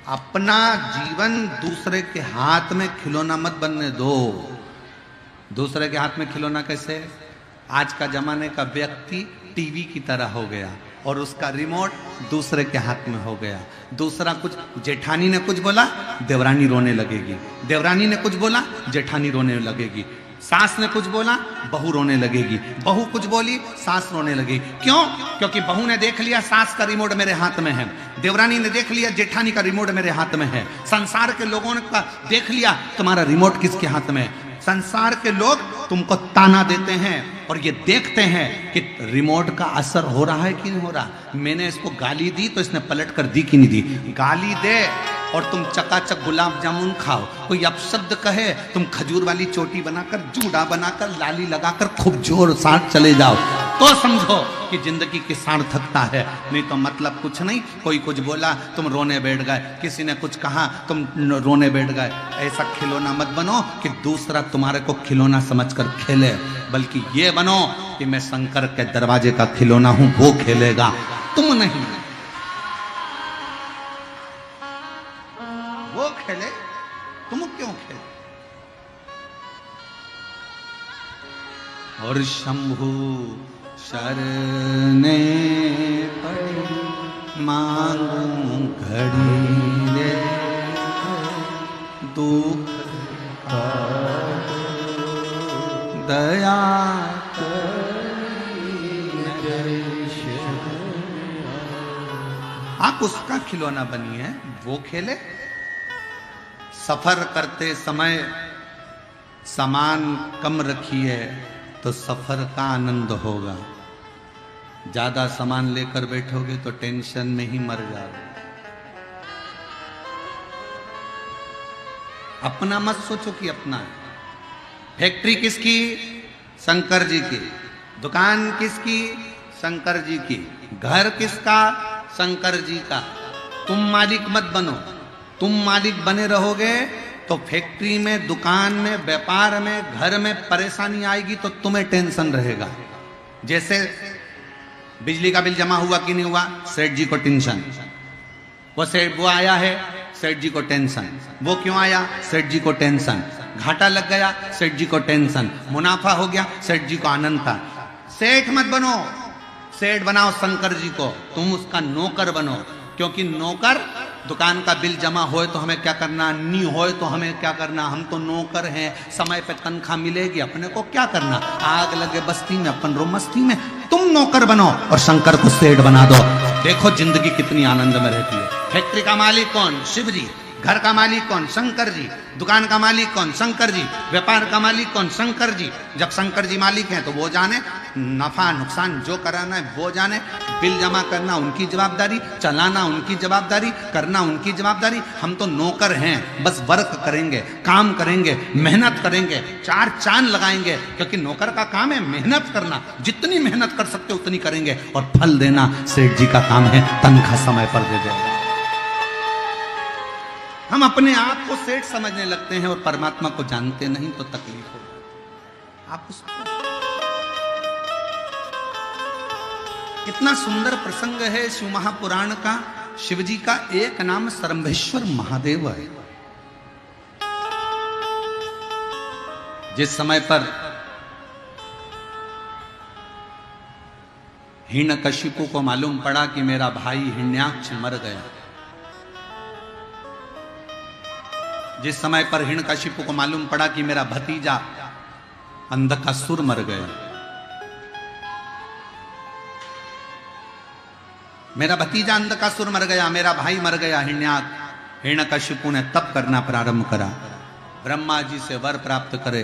अपना जीवन दूसरे के हाथ में खिलौना मत बनने दो। दूसरे के हाथ में खिलौना कैसे? आज का जमाने का व्यक्ति टीवी की तरह हो गया और उसका रिमोट दूसरे के हाथ में हो गया। दूसरा कुछ, जेठानी ने कुछ बोला देवरानी रोने लगेगी, देवरानी ने कुछ बोला जेठानी रोने लगेगी, सास ने कुछ बोला बहू रोने लगेगी, बहू कुछ बोली सास रोने लगेगी। क्यों? क्योंकि बहू ने देख लिया सास का रिमोट मेरे हाथ में है, देवरानी ने देख लिया जेठानी का रिमोट मेरे हाथ में है, संसार के लोगों ने का देख लिया तुम्हारा रिमोट किसके हाथ में है। संसार के लोग तुमको ताना देते हैं और ये देखते हैं कि रिमोट का असर हो रहा है कि नहीं हो रहा। मैंने इसको गाली दी तो इसने पलट कर दी कि नहीं दी। गाली दे और तुम चकाचक गुलाब जामुन खाओ, कोई अपशब्द कहे तुम खजूर वाली चोटी बनाकर, जूड़ा बनाकर, लाली लगाकर खूब जोर साथ चले जाओ, तो समझो कि जिंदगी की सार्थकता है। नहीं तो मतलब कुछ नहीं। कोई कुछ बोला तुम रोने बैठ गए, किसी ने कुछ कहा तुम रोने बैठ गए। ऐसा खिलौना मत बनो कि दूसरा तुम्हारे को खिलौना समझकर खेले, बल्कि ये बनो कि मैं शंकर के दरवाजे का खिलौना हूं, वो खेलेगा, तुम नहीं। वो खेले, तुम क्यों खेले? और शंभु शरणे पड़ी मांगू घड़ी रे, दुख दया आप उसका खिलौना बनिए, वो खेले। सफर करते समय सामान कम रखिए तो सफर का आनंद होगा। ज्यादा सामान लेकर बैठोगे तो टेंशन में ही मर जाओगे। अपना मत सोचो कि अपना है। फैक्ट्री किसकी? शंकर जी की। दुकान किसकी? शंकर जी की। घर किसका? शंकर जी का। तुम मालिक मत बनो। तुम मालिक बने रहोगे तो फैक्ट्री में, दुकान में, व्यापार में, घर में परेशानी आएगी तो तुम्हें टेंशन रहेगा। जैसे बिजली का बिल जमा हुआ कि नहीं हुआ, सेठ जी को टेंशन। वो आया है, सेठ जी को टेंशन। वो क्यों आया? सेठ जी को टेंशन। घाटा लग गया, सेठ जी को टेंशन। मुनाफा हो गया, सेठ जी को आनंद था। सेठ मत बनो, सेठ बनाओ शंकर जी को। तुम उसका नौकर बनो, क्योंकि नौकर, दुकान का बिल जमा होए तो हमें क्या करना, नहीं होए तो हमें क्या करना, हम तो नौकर हैं। समय पे तनख्वाह मिलेगी, अपने को क्या करना। आग लगे बस्ती में, अपन रो मस्ती में। तुम नौकर बनो और शंकर को सेठ बना दो। देखो जिंदगी कितनी आनंद में रहती है। फैक्ट्री का मालिक कौन? शिव जी। घर का मालिक कौन? शंकर जी। दुकान का मालिक कौन? शंकर जी। व्यापार का मालिक कौन? शंकर जी। जब शंकर जी मालिक हैं तो वो जाने, नफा नुकसान जो कराना है वो जाने, बिल जमा करना उनकी जवाबदारी, चलाना उनकी जवाबदारी, करना उनकी जवाबदारी। हम तो नौकर हैं, बस वर्क करेंगे, काम करेंगे, मेहनत करेंगे, चार चांद लगाएंगे, क्योंकि नौकर का काम है मेहनत करना। जितनी मेहनत कर सकते उतनी करेंगे, और फल देना सेठ जी का काम है, तनख्वाह समय पर दे देगा। हम अपने आप को सेठ समझने लगते हैं और परमात्मा को जानते नहीं, तो तकलीफ हो जाती। आप उसको कितना सुंदर प्रसंग है शिव महापुराण का। शिव जी का एक नाम सरम्भेश्वर महादेव है। जिस समय पर हिरण्यकशिपु को मालूम पड़ा कि मेरा भाई हिरण्याक्ष मर गया, जिस समय पर हिरण्यकशिपु को मालूम पड़ा कि मेरा भतीजा अंधकासुर मर गया, मेरा भतीजा अंधकासुर मर गया, मेरा भाई मर गया हिरण्यकशिपु ने तप करना प्रारंभ करा। ब्रह्मा जी से वर प्राप्त करे,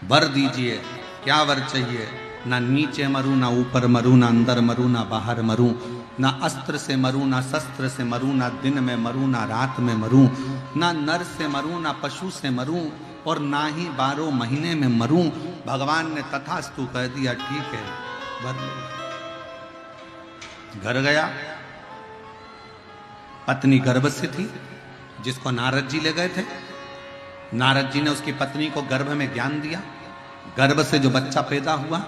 वर दीजिए, क्या वर चाहिए? ना नीचे मरूं, ना ऊपर मरूं, ना अंदर मरूं, ना बाहर मरूं, ना अस्त्र से मरूं, ना शस्त्र से मरूं, ना दिन में मरूं, ना रात में मरूं, ना नर से मरूं, ना पशु से मरूं, और ना ही 12 महीने में मरूं। भगवान ने तथास्तु कह दिया, ठीक है, वर ले। घर गया, पत्नी गर्भ से थी, जिसको नारद जी ले गए थे। नारद जी ने उसकी पत्नी को गर्भ में ज्ञान दिया। गर्भ से जो बच्चा पैदा हुआ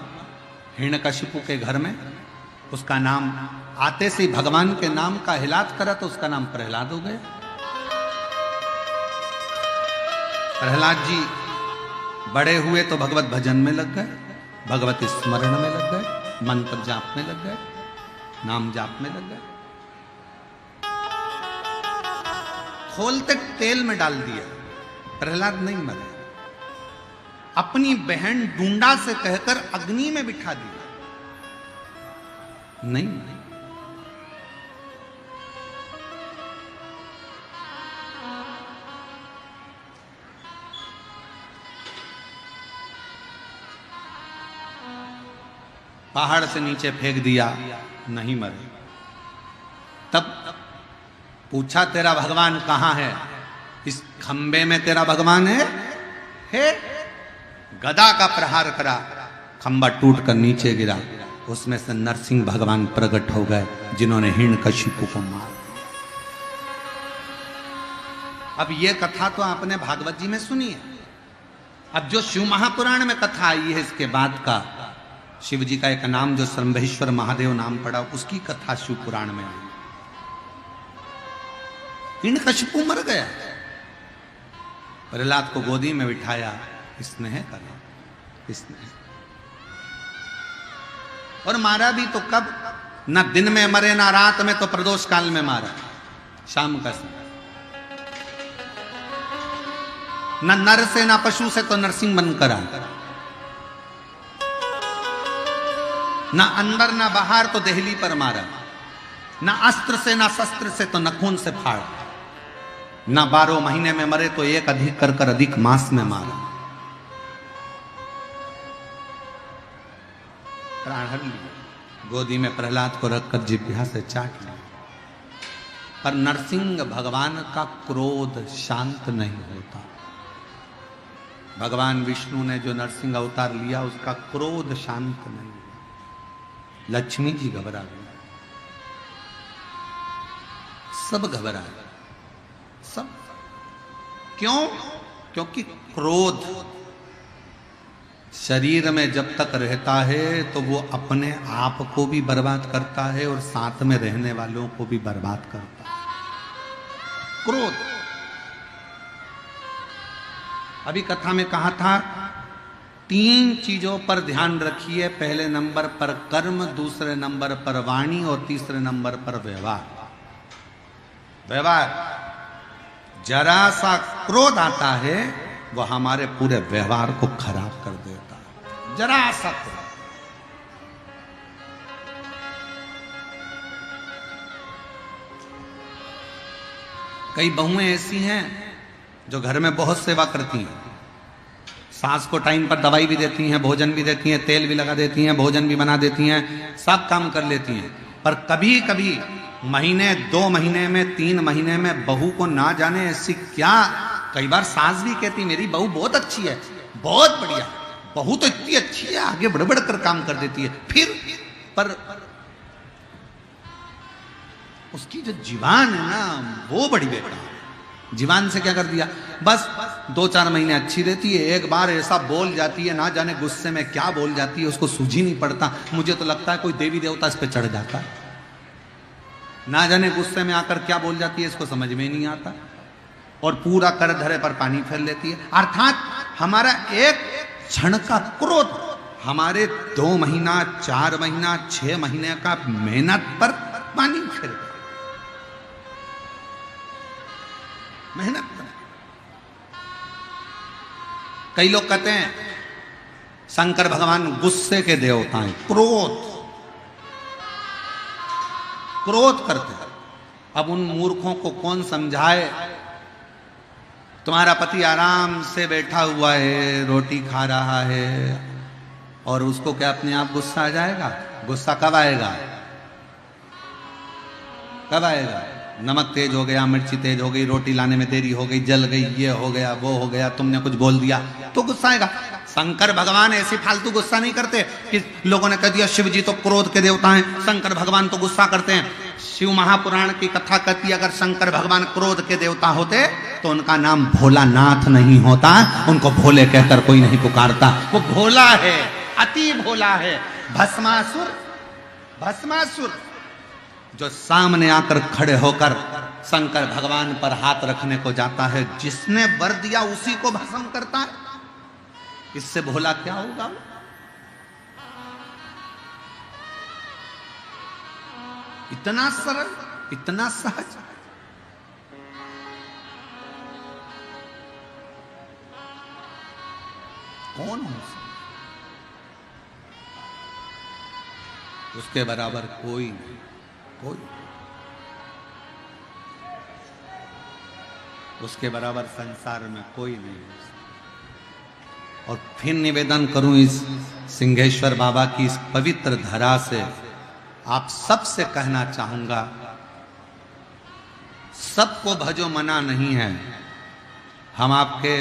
हिरण्यकशिपु के घर में, उसका नाम आते से भगवान के नाम का हिलात करा तो उसका नाम प्रहलाद हो गया। प्रहलाद जी बड़े हुए तो भगवत भजन में लग गए, भगवत स्मरण में लग गए, मंत्र जाप में लग गए, नाम जाप में लग गए। खोलते तेल में डाल दिया, प्रहलाद नहीं मरे। अपनी बहन डूंडा से कहकर अग्नि में बिठा दिया, नहीं। पहाड़ से नीचे फेंक दिया, नहीं मरे। तब पूछा, तेरा भगवान कहां है? इस खंबे में तेरा भगवान है? गदा का प्रहार करा, खंबा टूट कर नीचे गिरा। उसमें से नरसिंह भगवान प्रकट हो गए, जिन्होंने हिरण्यकशिपु को मार। अब यह कथा तो आपने भागवत जी में सुनी है। अब जो शिव महापुराण में कथा आई है, इसके बाद का शिव जी का एक नाम जो सरम्भेश्वर महादेव नाम पड़ा, उसकी कथा शिव पुराण में आई। हिरण्यकशिपु मर गया, प्रहलाद को गोदी में बिठाया, स्नेह करा, स्नेह। और मारा भी तो कब? ना दिन में मरे, ना रात में, तो प्रदोष काल में मारा, शाम का समय। ना नर से ना पशु से तो नरसिंह बनकर आया, ना अंदर ना बाहर तो देहली पर मारा, ना अस्त्र से ना शस्त्र से तो नखून से फाड़ा, ना 12 महीने में मरे तो एक अधिक कर अधिक मास में मारा। प्राण हर लिया, गोदी में प्रहलाद को रखकर जिह्वा से चाट लिया। पर नरसिंह भगवान का क्रोध शांत नहीं होता। भगवान विष्णु ने जो नरसिंह अवतार लिया, उसका क्रोध शांत नहीं हुआ। लक्ष्मी जी घबरा गई, सब घबरा गए, सब। क्यों? क्योंकि क्रोध शरीर में जब तक रहता है तो वो अपने आप को भी बर्बाद करता है और साथ में रहने वालों को भी बर्बाद करता है। क्रोध। अभी कथा में कहा था, 3 चीजों पर ध्यान रखिए। पहले नंबर पर कर्म, दूसरे नंबर पर वाणी और तीसरे नंबर पर व्यवहार। व्यवहार, जरा सा क्रोध आता है वो हमारे पूरे व्यवहार को खराब कर देता है। जरा सा क्रोध। कई बहुएं ऐसी हैं जो घर में बहुत सेवा करती हैं, सास को टाइम पर दवाई भी देती हैं, भोजन भी देती हैं, तेल भी लगा देती हैं, भोजन भी बना देती हैं, सब काम कर लेती हैं, पर कभी कभी महीने 2 महीने में 3 महीने में बहू को ना जाने ऐसी क्या, कई बार सास भी कहती मेरी बहू बहुत अच्छी है, बहुत बढ़िया, बहू तो इतनी अच्छी है, आगे बढ़ बढ़ कर काम कर देती है, फिर पर उसकी जो जीवान है ना वो बड़ी बेकार। जीवान से क्या कर दिया, बस 2-4 महीने अच्छी रहती है, एक बार ऐसा बोल जाती है, ना जाने गुस्से में क्या बोल जाती है, उसको सूझ ही नहीं पड़ता। मुझे तो लगता है कोई देवी देवता इस पे चढ़ जाता, ना जाने गुस्से में आकर क्या बोल जाती है, इसको समझ में ही नहीं आता, और पूरा कर धरे पर पानी फेर लेती है। अर्थात हमारा एक क्षण का क्रोध हमारे 2 महीना 4 महीना 6 महीने का मेहनत पर पानी फेर गया, मेहनत पर। कई लोग कहते हैं शंकर भगवान गुस्से के देवता हैं, क्रोध करते हैं। अब उन मूर्खों को कौन समझाए, तुम्हारा पति आराम से बैठा हुआ है, रोटी खा रहा है, और उसको क्या अपने आप गुस्सा आ जाएगा? गुस्सा कब आएगा? कब आएगा? नमक तेज हो गया, मिर्ची तेज हो गई, रोटी लाने में देरी हो गई, जल गई, ये हो गया, वो हो गया, तुमने कुछ बोल दिया तो गुस्सा आएगा। शंकर भगवान ऐसी फालतू गुस्सा नहीं करते कि लोगों ने कह दिया शिव जी तो क्रोध के देवता हैं, शंकर भगवान तो गुस्सा करते हैं। शिव महापुराण की कथा कहती है अगर शंकर भगवान क्रोध के देवता होते तो उनका नाम भोलानाथ नहीं होता, उनको भोले कहकर कोई नहीं पुकारता। वो भोला है, अति भोला है। भस्मासुर जो सामने आकर खड़े होकर शंकर भगवान पर हाथ रखने को जाता है, जिसने वर दिया उसी को भस्म करता है, इससे भोला क्या होगा? इतना सरल, इतना सहज। कौन हो उसके बराबर? कोई नहीं, कोई उसके बराबर संसार में कोई नहीं। और फिर निवेदन करूं इस सिंहेश्वर बाबा की इस पवित्र धरा से, आप सबसे कहना चाहूंगा, सबको भजो मना नहीं है। हम आपके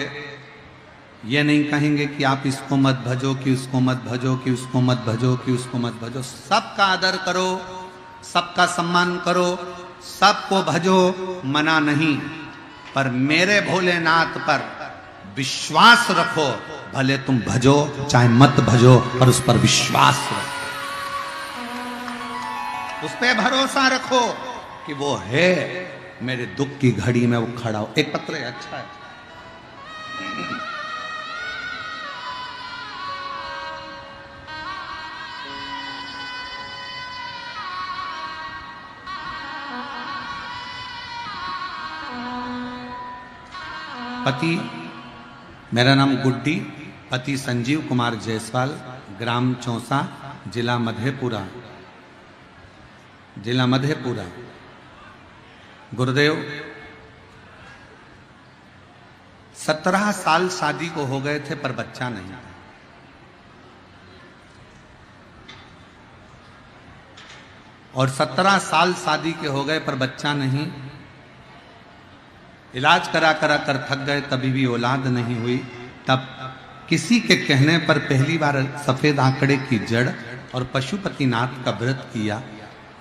ये नहीं कहेंगे कि आप इसको मत भजो, कि उसको मत भजो, कि उसको मत भजो, कि उसको मत भजो। सबका आदर करो, सबका सम्मान करो, सबको भजो, मना नहीं। पर मेरे भोलेनाथ पर विश्वास रखो, भले तुम भजो चाहे मत भजो, पर उस पर विश्वास रखो, उस पर भरोसा रखो कि वो है, मेरे दुख की घड़ी में वो खड़ा हो। एक पत्र है, अच्छा है। पति, मेरा नाम गुड्डी, पति संजीव कुमार जायसवाल, ग्राम चौसा, जिला मधेपुरा। गुरुदेव 17 साल शादी को हो गए थे पर बच्चा नहीं था। और 17 साल शादी के हो गए पर बच्चा नहीं, इलाज करा करा कर थक गए, तभी भी औलाद नहीं हुई। तब किसी के कहने पर पहली बार सफेद आंकड़े की जड़ और पशुपतिनाथ का व्रत किया,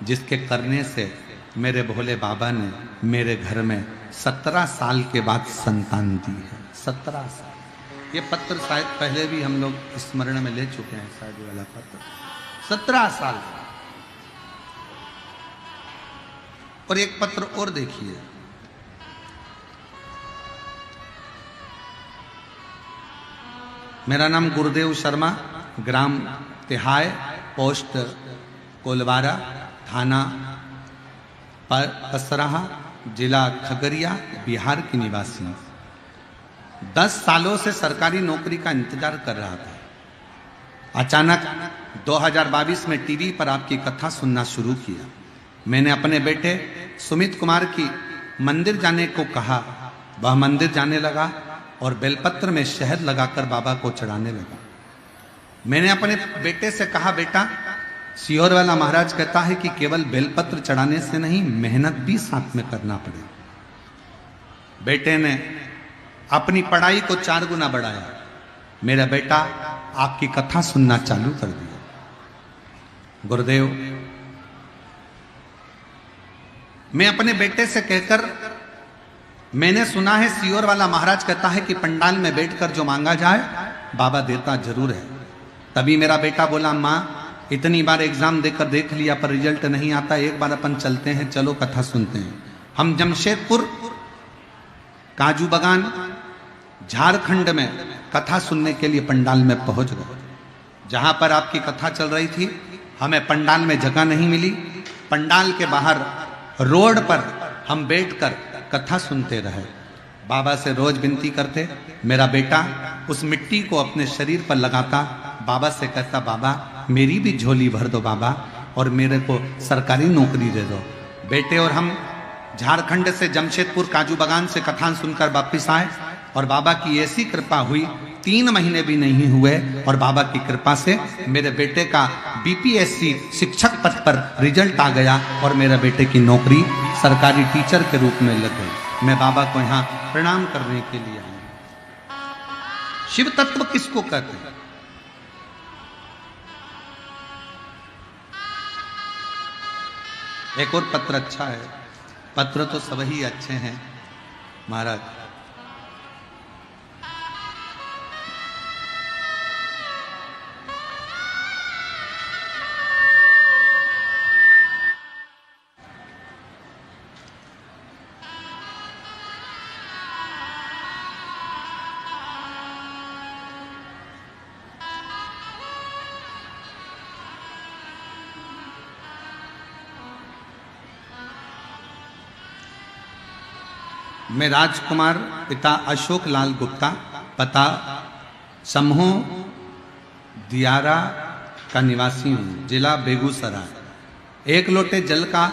जिसके करने से मेरे भोले बाबा ने मेरे घर में 17 साल के बाद संतान दी है। 17 साल। ये पत्र शायद पहले भी हम लोग स्मरण में ले चुके हैं, शायद वाला पत्र। 17 साल। और एक पत्र और देखिए, मेरा नाम गुरुदेव शर्मा, ग्राम तिहाय, पोस्ट कोलवारा, थाना पसराहा, जिला खगड़िया, बिहार की निवासी। 10 सालों से सरकारी नौकरी का इंतजार कर रहा था। अचानक 2022 में टीवी पर आपकी कथा सुनना शुरू किया। मैंने अपने बेटे सुमित कुमार की मंदिर जाने को कहा, वह मंदिर जाने लगा और बेलपत्र में शहद लगाकर बाबा को चढ़ाने लगा। मैंने अपने बेटे से कहा, बेटा सीहोर वाला महाराज कहता है कि केवल बेलपत्र चढ़ाने से नहीं, मेहनत भी साथ में करना पड़ेगा। बेटे ने अपनी पढ़ाई को 4 गुना बढ़ाया। मेरा बेटा आपकी कथा सुनना चालू कर दिया। गुरुदेव, मैं अपने बेटे से कहकर, मैंने सुना है सीहोर वाला महाराज कहता है कि पंडाल में बैठकर जो मांगा जाए बाबा देता जरूर है। तभी मेरा बेटा बोला, माँ इतनी बार एग्जाम देकर देख लिया पर रिजल्ट नहीं आता, एक बार अपन चलते हैं, चलो कथा सुनते हैं। हम जमशेदपुर काजू बागान झारखंड में कथा सुनने के लिए पंडाल में पहुंच गए। जहां पर आपकी कथा चल रही थी, हमें पंडाल में जगह नहीं मिली। पंडाल के बाहर रोड पर हम बैठकर कथा सुनते रहे। बाबा से रोज विनती करते। मेरा बेटा उस मिट्टी को अपने शरीर पर लगाता, बाबा से कहता, बाबा मेरी भी झोली भर दो बाबा, और मेरे को सरकारी नौकरी दे दो। बेटे और हम झारखंड से जमशेदपुर काजू बागान से कथा सुनकर वापिस आए और बाबा की ऐसी कृपा हुई, 3 महीने भी नहीं हुए और बाबा की कृपा से मेरे बेटे का बीपीएससी शिक्षक पद पर रिजल्ट आ गया और मेरे बेटे की नौकरी सरकारी टीचर के रूप में लग गई। मैं बाबा को यहाँ प्रणाम करने के लिए आया। शिव तत्व किसको कहते हैं? एक और पत्र अच्छा है, पत्र तो सभी अच्छे हैं महाराज। मैं राजकुमार पिता अशोक लाल गुप्ता, पता समूह दियारा का निवासी हूँ, जिला बेगूसराय। 1 लोटे जल का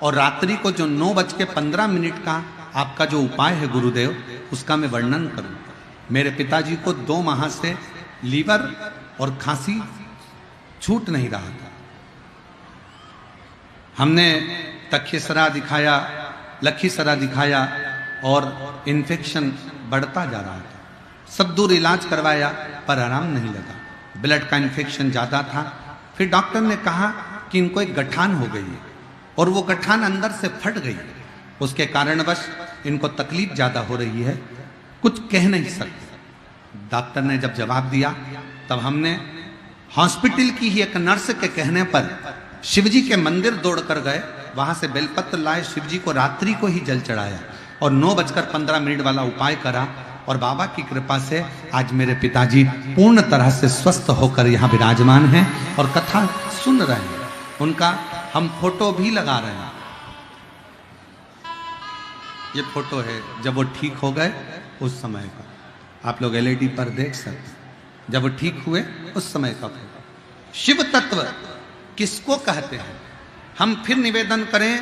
और रात्रि को जो 9:15 का आपका जो उपाय है गुरुदेव, उसका मैं वर्णन करूँ। मेरे पिताजी को 2 माह से लीवर और खांसी छूट नहीं रहा था। हमने तखीसरा दिखाया, लखीसरा दिखाया और इन्फेक्शन बढ़ता जा रहा था। सब दूर इलाज करवाया पर आराम नहीं लगा। ब्लड का इन्फेक्शन ज़्यादा था। फिर डॉक्टर ने कहा कि इनको एक गठान हो गई है और वो गठान अंदर से फट गई है, उसके कारणवश इनको तकलीफ ज़्यादा हो रही है, कुछ कह नहीं सकते। डॉक्टर ने जब जवाब दिया तब हमने हॉस्पिटल की ही एक नर्स के कहने पर शिवजी के मंदिर दौड़ कर गए। वहां से बेलपत्र लाए, शिवजी को रात्रि को ही जल चढ़ाया और 9:15 वाला उपाय करा और बाबा की कृपा से आज मेरे पिताजी पूर्ण तरह से स्वस्थ होकर यहाँ विराजमान हैं और कथा सुन रहे हैं। उनका हम फोटो भी लगा रहे हैं। ये फोटो है जब वो ठीक हो गए उस समय का, आप लोग एलईडी पर देख सकते हैं। जब वो ठीक हुए उस समय का फोटो। शिव तत्व किसको कहते हैं? हम फिर निवेदन करें,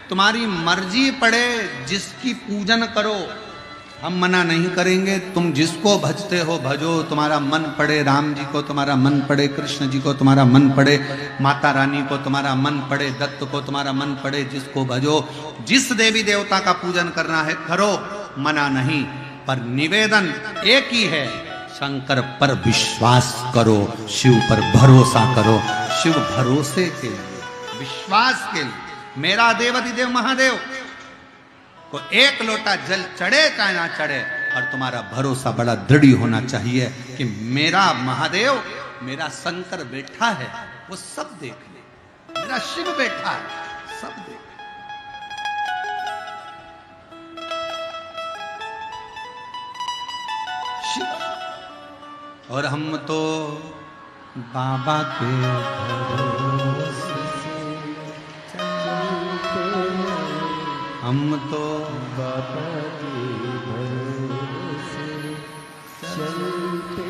तुम्हारी मर्जी पड़े जिसकी पूजन करो, हम मना नहीं करेंगे। तुम जिसको भजते हो भजो, तुम्हारा मन पड़े राम जी को, तुम्हारा मन पड़े कृष्ण जी को, तुम्हारा मन पड़े माता रानी को, तुम्हारा मन पड़े दत्त को, तुम्हारा मन पड़े जिसको भजो। जिस देवी देवता का पूजन करना है करो, मना नहीं। पर निवेदन एक ही है, शंकर पर विश्वास करो, शिव पर भरोसा करो। शिव भरोसे के लिए, विश्वास के लिए। मेरा देवाधिदेव महादेव को 1 लोटा जल चढ़े चाहे ना चढ़े, और तुम्हारा भरोसा बड़ा दृढ़ होना चाहिए कि मेरा महादेव, मेरा शंकर बैठा है, वो सब देख ले। मेरा शिव बैठा है, सब देख ले। शिव। और हम तो बाबा के भरोसे, हम तो बाबा के भरोसे चलते,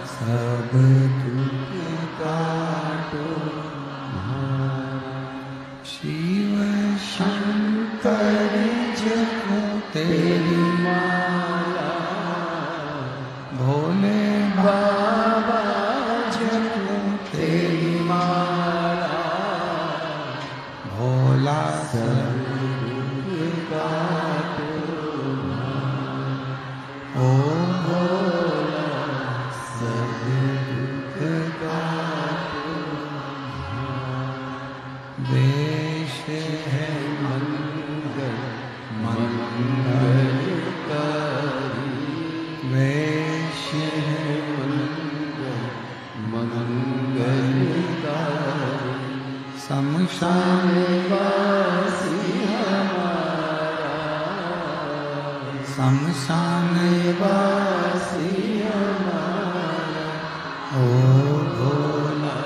सब दुख काटो शिव शंकर जय। तेरी माला, भोले बाबा जपूं तेरी माला, भोला सब दुख काटो, ओ भोला सब दुख काटो। वेश है मंगल मंगलकारी, वेश है मंगल मंगलकारी, शमशान वासी हमारा, शमशान वासी हमारा, ओ भोला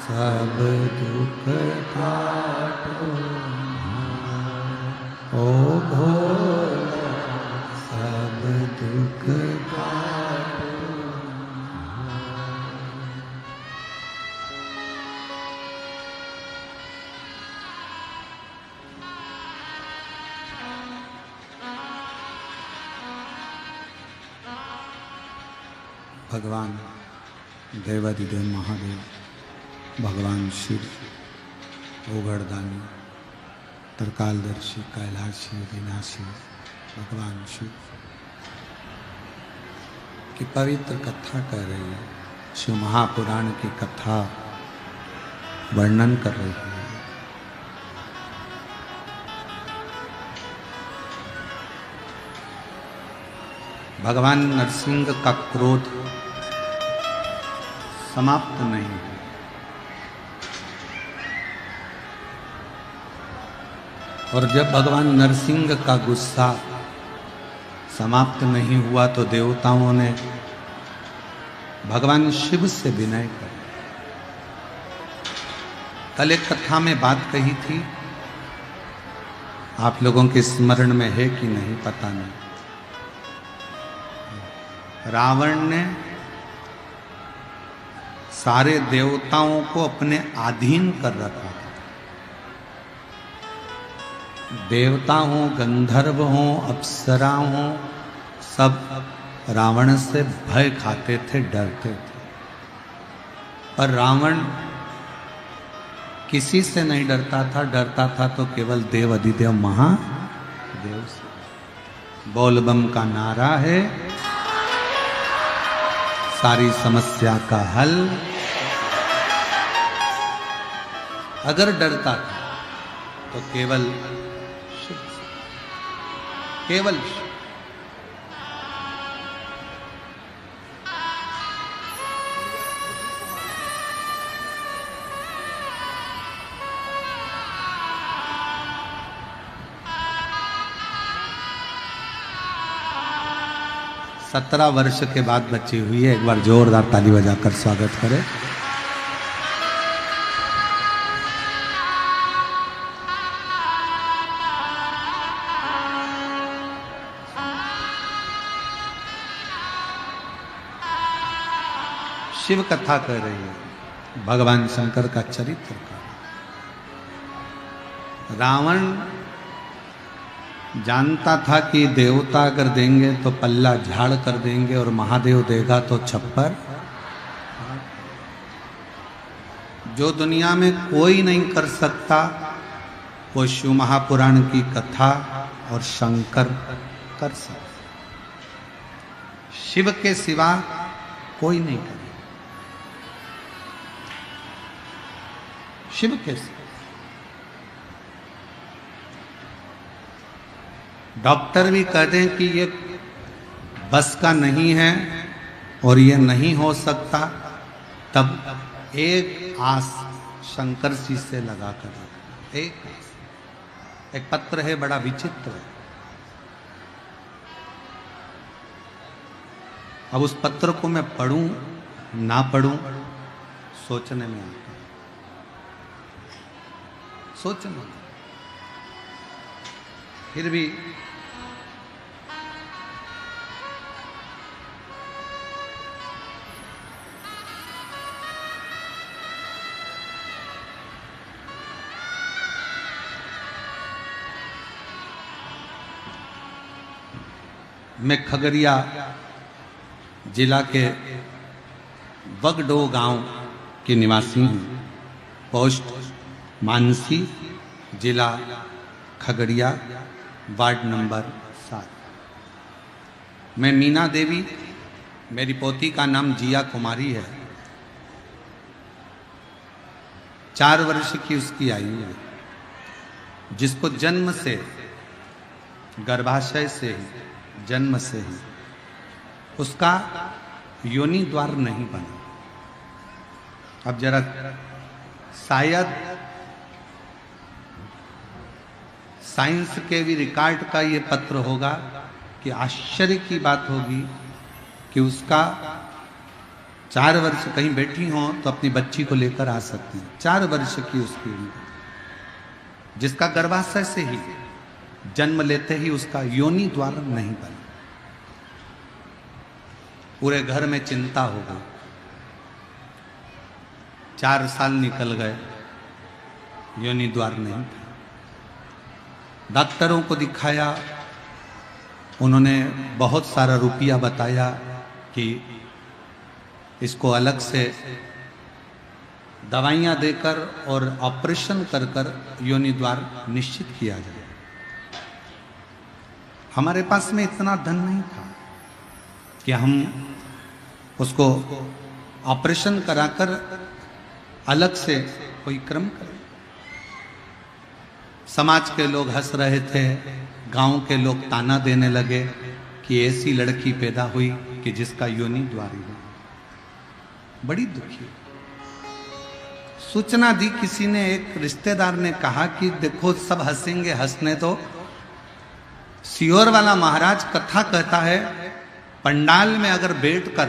सब दुख काटो, ओ भोला सब दुख काटो। भगवान देवाधिदेव महादेव, भगवान शिव, ओगड़दानी, त्रिकालदर्शी, कैलाशी, विनाशी भगवान शिव की पवित्र कथा कर रही है। शिव महापुराण की कथा वर्णन कर रही है। भगवान नरसिंह का क्रोध समाप्त नहीं है। और जब भगवान नरसिंह का गुस्सा समाप्त नहीं हुआ तो देवताओं ने भगवान शिव से विनय कर, कल एक कथा में बात कही थी, आप लोगों के स्मरण में है कि नहीं पता नहीं। रावण ने सारे देवताओं को अपने अधीन कर रखा था। देवता हो, गंधर्व हो, अप्सरा हो, सब रावण से भय खाते थे, डरते थे। पर रावण किसी से नहीं डरता था तो केवल देव अधिदेव महादेव से। बोलबम का नारा है सारी समस्या का हल। अगर डरता था तो केवल शिव से, केवल शिव। 17 वर्ष के बाद बच्ची हुई है। एक बार जोरदार ताली बजाकर स्वागत करें। शिव कथा कर रही है, भगवान शंकर का चरित्र का। रावण जानता था कि देवता अगर देंगे तो पल्ला झाड़ कर देंगे और महादेव देगा तो छप्पर। जो दुनिया में कोई नहीं कर सकता वो शिव महापुराण की कथा और शंकर कर सकता। शिव के सिवा कोई नहीं करे। शिव के सिवा डॉक्टर भी कहते हैं कि ये बस का नहीं है और ये नहीं हो सकता, तब एक आस शंकर जी से लगा कर एक पत्र है, बड़ा विचित्र है। अब उस पत्र को मैं पढ़ूं ना पढ़ूं सोचने में आता है, सोचने में। फिर भी मैं खगड़िया जिला के बगडो गांव के निवासी हूँ। पोस्ट मानसी, जिला खगड़िया, वार्ड नंबर 7। मैं मीना देवी, मेरी पोती का नाम जिया कुमारी है। 4 वर्ष की उसकी आयु है, जिसको जन्म से, गर्भाशय से ही, जन्म से ही उसका योनि द्वार नहीं बना। अब जरा शायद साइंस के भी रिकॉर्ड का ये पत्र होगा कि आश्चर्य की बात होगी कि उसका 4 वर्ष कहीं बैठी हो तो अपनी बच्ची को लेकर आ सकती है। 4 वर्ष की उसकी उम्र, जिसका गर्भाशय से ही, जन्म लेते ही उसका योनि द्वार नहीं बना। पूरे घर में चिंता हो गई। 4 साल निकल गए, योनि द्वार नहीं था। डॉक्टरों को दिखाया, उन्होंने बहुत सारा रुपया बताया कि इसको अलग से दवाइयां देकर और ऑपरेशन कर कर योनि द्वार निश्चित किया जाए। हमारे पास में इतना धन नहीं था कि हम उसको ऑपरेशन कराकर अलग से कोई क्रम करें। समाज के लोग हंस रहे थे, गांव के लोग ताना देने लगे कि ऐसी लड़की पैदा हुई कि जिसका योनि द्वार ही हो। बड़ी दुखी सूचना दी किसी ने, एक रिश्तेदार ने कहा कि देखो सब हंसेंगे, हंसने तो। सियोर वाला महाराज कथा कहता है, पंडाल में अगर बैठकर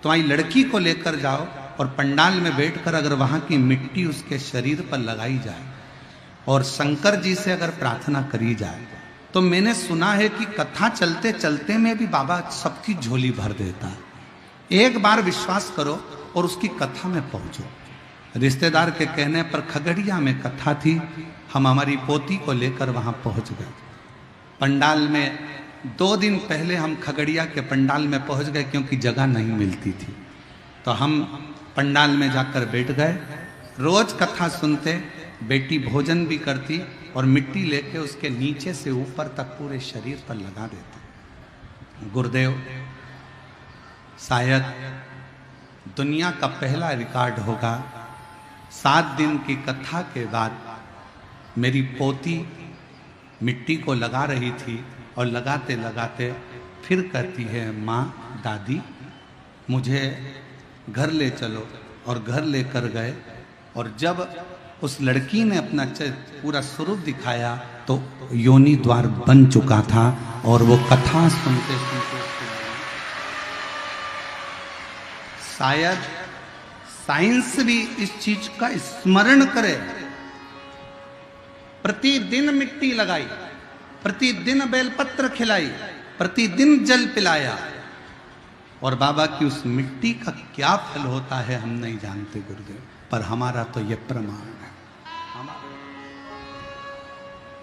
तुम्हारी लड़की को लेकर जाओ और पंडाल में बैठकर अगर वहां की मिट्टी उसके शरीर पर लगाई जाए और शंकर जी से अगर प्रार्थना करी जाए तो मैंने सुना है कि कथा चलते चलते में भी बाबा सबकी झोली भर देता है। एक बार विश्वास करो और उसकी कथा में पहुंचो। रिश्तेदार के कहने पर खगड़िया में कथा थी, हम हमारी पोती को लेकर वहां पहुंच गए। पंडाल में 2 दिन पहले हम खगड़िया के पंडाल में पहुंच गए, क्योंकि जगह नहीं मिलती थी। तो हम पंडाल में जाकर बैठ गए। रोज कथा सुनते, बेटी भोजन भी करती और मिट्टी लेके उसके नीचे से ऊपर तक पूरे शरीर पर लगा देते। गुरुदेव, शायद दुनिया का पहला रिकॉर्ड होगा, 7 दिन की कथा के बाद मेरी पोती मिट्टी को लगा रही थी और लगाते लगाते फिर कहती है, माँ, दादी, मुझे घर ले चलो। और घर लेकर गए, और जब उस लड़की ने अपना पूरा स्वरूप दिखाया तो योनि द्वार बन चुका था। और वो कथा सुनते सुनते शायद साइंस भी इस चीज का स्मरण करे। प्रतिदिन मिट्टी लगाई, प्रतिदिन बेलपत्र खिलाई, प्रतिदिन जल पिलाया, और बाबा की उस मिट्टी का क्या फल होता है हम नहीं जानते गुरुदेव, पर हमारा तो यह प्रमाण है।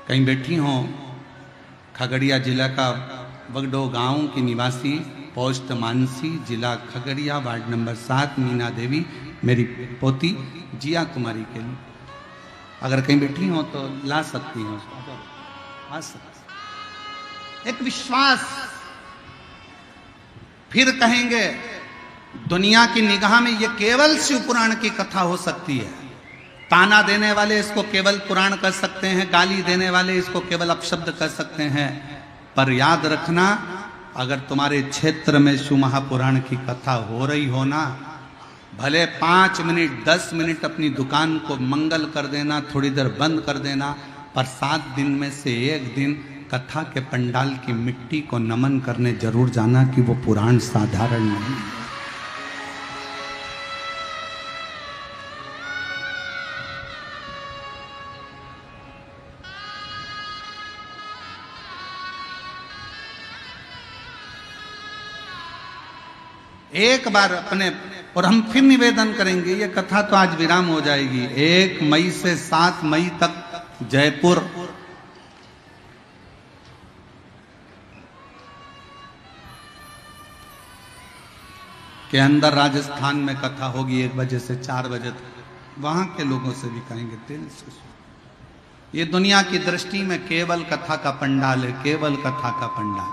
कहीं बैठी हो, खगड़िया जिला का बगडो गांव की निवासी, पोस्ट मानसी, जिला खगड़िया, वार्ड नंबर 7, मीना देवी, मेरी पोती जिया कुमारी के लिए अगर कहीं बैठी हो तो ला सकती हो, आ सकती। एक विश्वास, फिर कहेंगे दुनिया की निगाह में ये केवल शिव पुराण की कथा हो सकती है। ताना देने वाले इसको केवल पुराण कर सकते हैं, गाली देने वाले इसको केवल अपशब्द कर सकते हैं। पर याद रखना, अगर तुम्हारे क्षेत्र में शिव महापुराण की कथा हो रही हो ना, भले 5 मिनट 10 मिनट अपनी दुकान को मंगल कर देना, थोड़ी देर बंद कर देना, पर 7 दिन में से एक दिन कथा के पंडाल की मिट्टी को नमन करने जरूर जाना, कि वो पुराण साधारण नहीं। एक बार अपने, और हम फिर निवेदन करेंगे, ये कथा तो आज विराम हो जाएगी। 1 मई से 7 मई तक जयपुर के अंदर राजस्थान में कथा होगी 1 बजे से 4 बजे तक, वहां के लोगों से भी कहेंगे दिल से। ये दुनिया की दृष्टि में केवल कथा का पंडाल है, केवल कथा का पंडाल।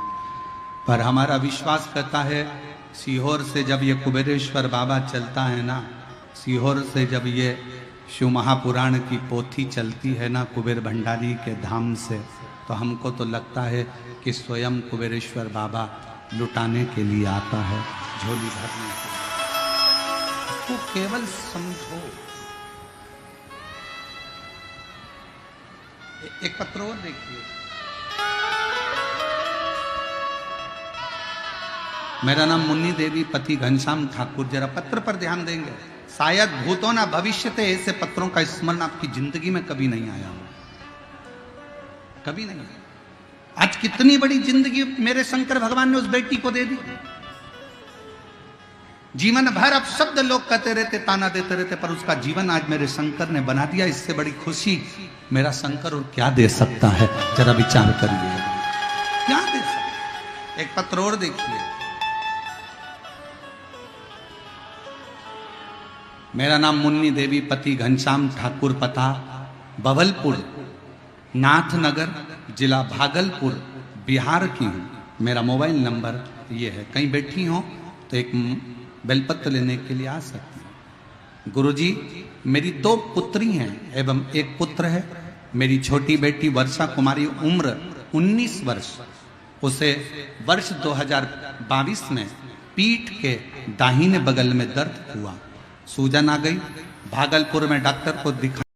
पर हमारा विश्वास करता है सीहोर से जब ये कुबेरेश्वर बाबा चलता है ना, सीहोर से जब ये शिव महापुराण की पोथी चलती है ना कुबेर भंडारी के धाम से, तो हमको तो लगता है कि स्वयं कुबेरेश्वर बाबा लुटाने के लिए आता है, झोली भरने के लिए। तो केवल समझो। एक पत्र और देखिए। मेरा नाम मुन्नी देवी, पति घनश्याम ठाकुर। जरा पत्र पर ध्यान देंगे, शायद भूतो ना भविष्यते ऐसे पत्रों का स्मरण आपकी जिंदगी में कभी नहीं आया हो, कभी नहीं। आज कितनी बड़ी जिंदगी मेरे शंकर भगवान ने उस बेटी को दे दी। जीवन भर अब शब्द लोग कहते रहते, ताना देते रहते, पर उसका जीवन आज मेरे शंकर ने बना दिया। इससे बड़ी खुशी मेरा शंकर और क्या दे सकता है? जरा विचार करिए, क्या दे सकता। एक पत्र और देखिए। मेरा नाम मुन्नी देवी, पति घनश्याम ठाकुर, पता बवलपुर, नाथनगर, जिला भागलपुर, बिहार की हूँ। मेरा मोबाइल नंबर ये है। कहीं बैठी हो तो एक बेलपत्र लेने के लिए आ सकती हैं। गुरुजी, मेरी 2 पुत्री हैं एवं 1 पुत्र है। मेरी छोटी बेटी वर्षा कुमारी, उम्र 19 वर्ष। उसे वर्ष 2022 में पीठ के दाहिने बगल में दर्द हुआ, सूजन आ गई। भागलपुर में डॉक्टर को दिखा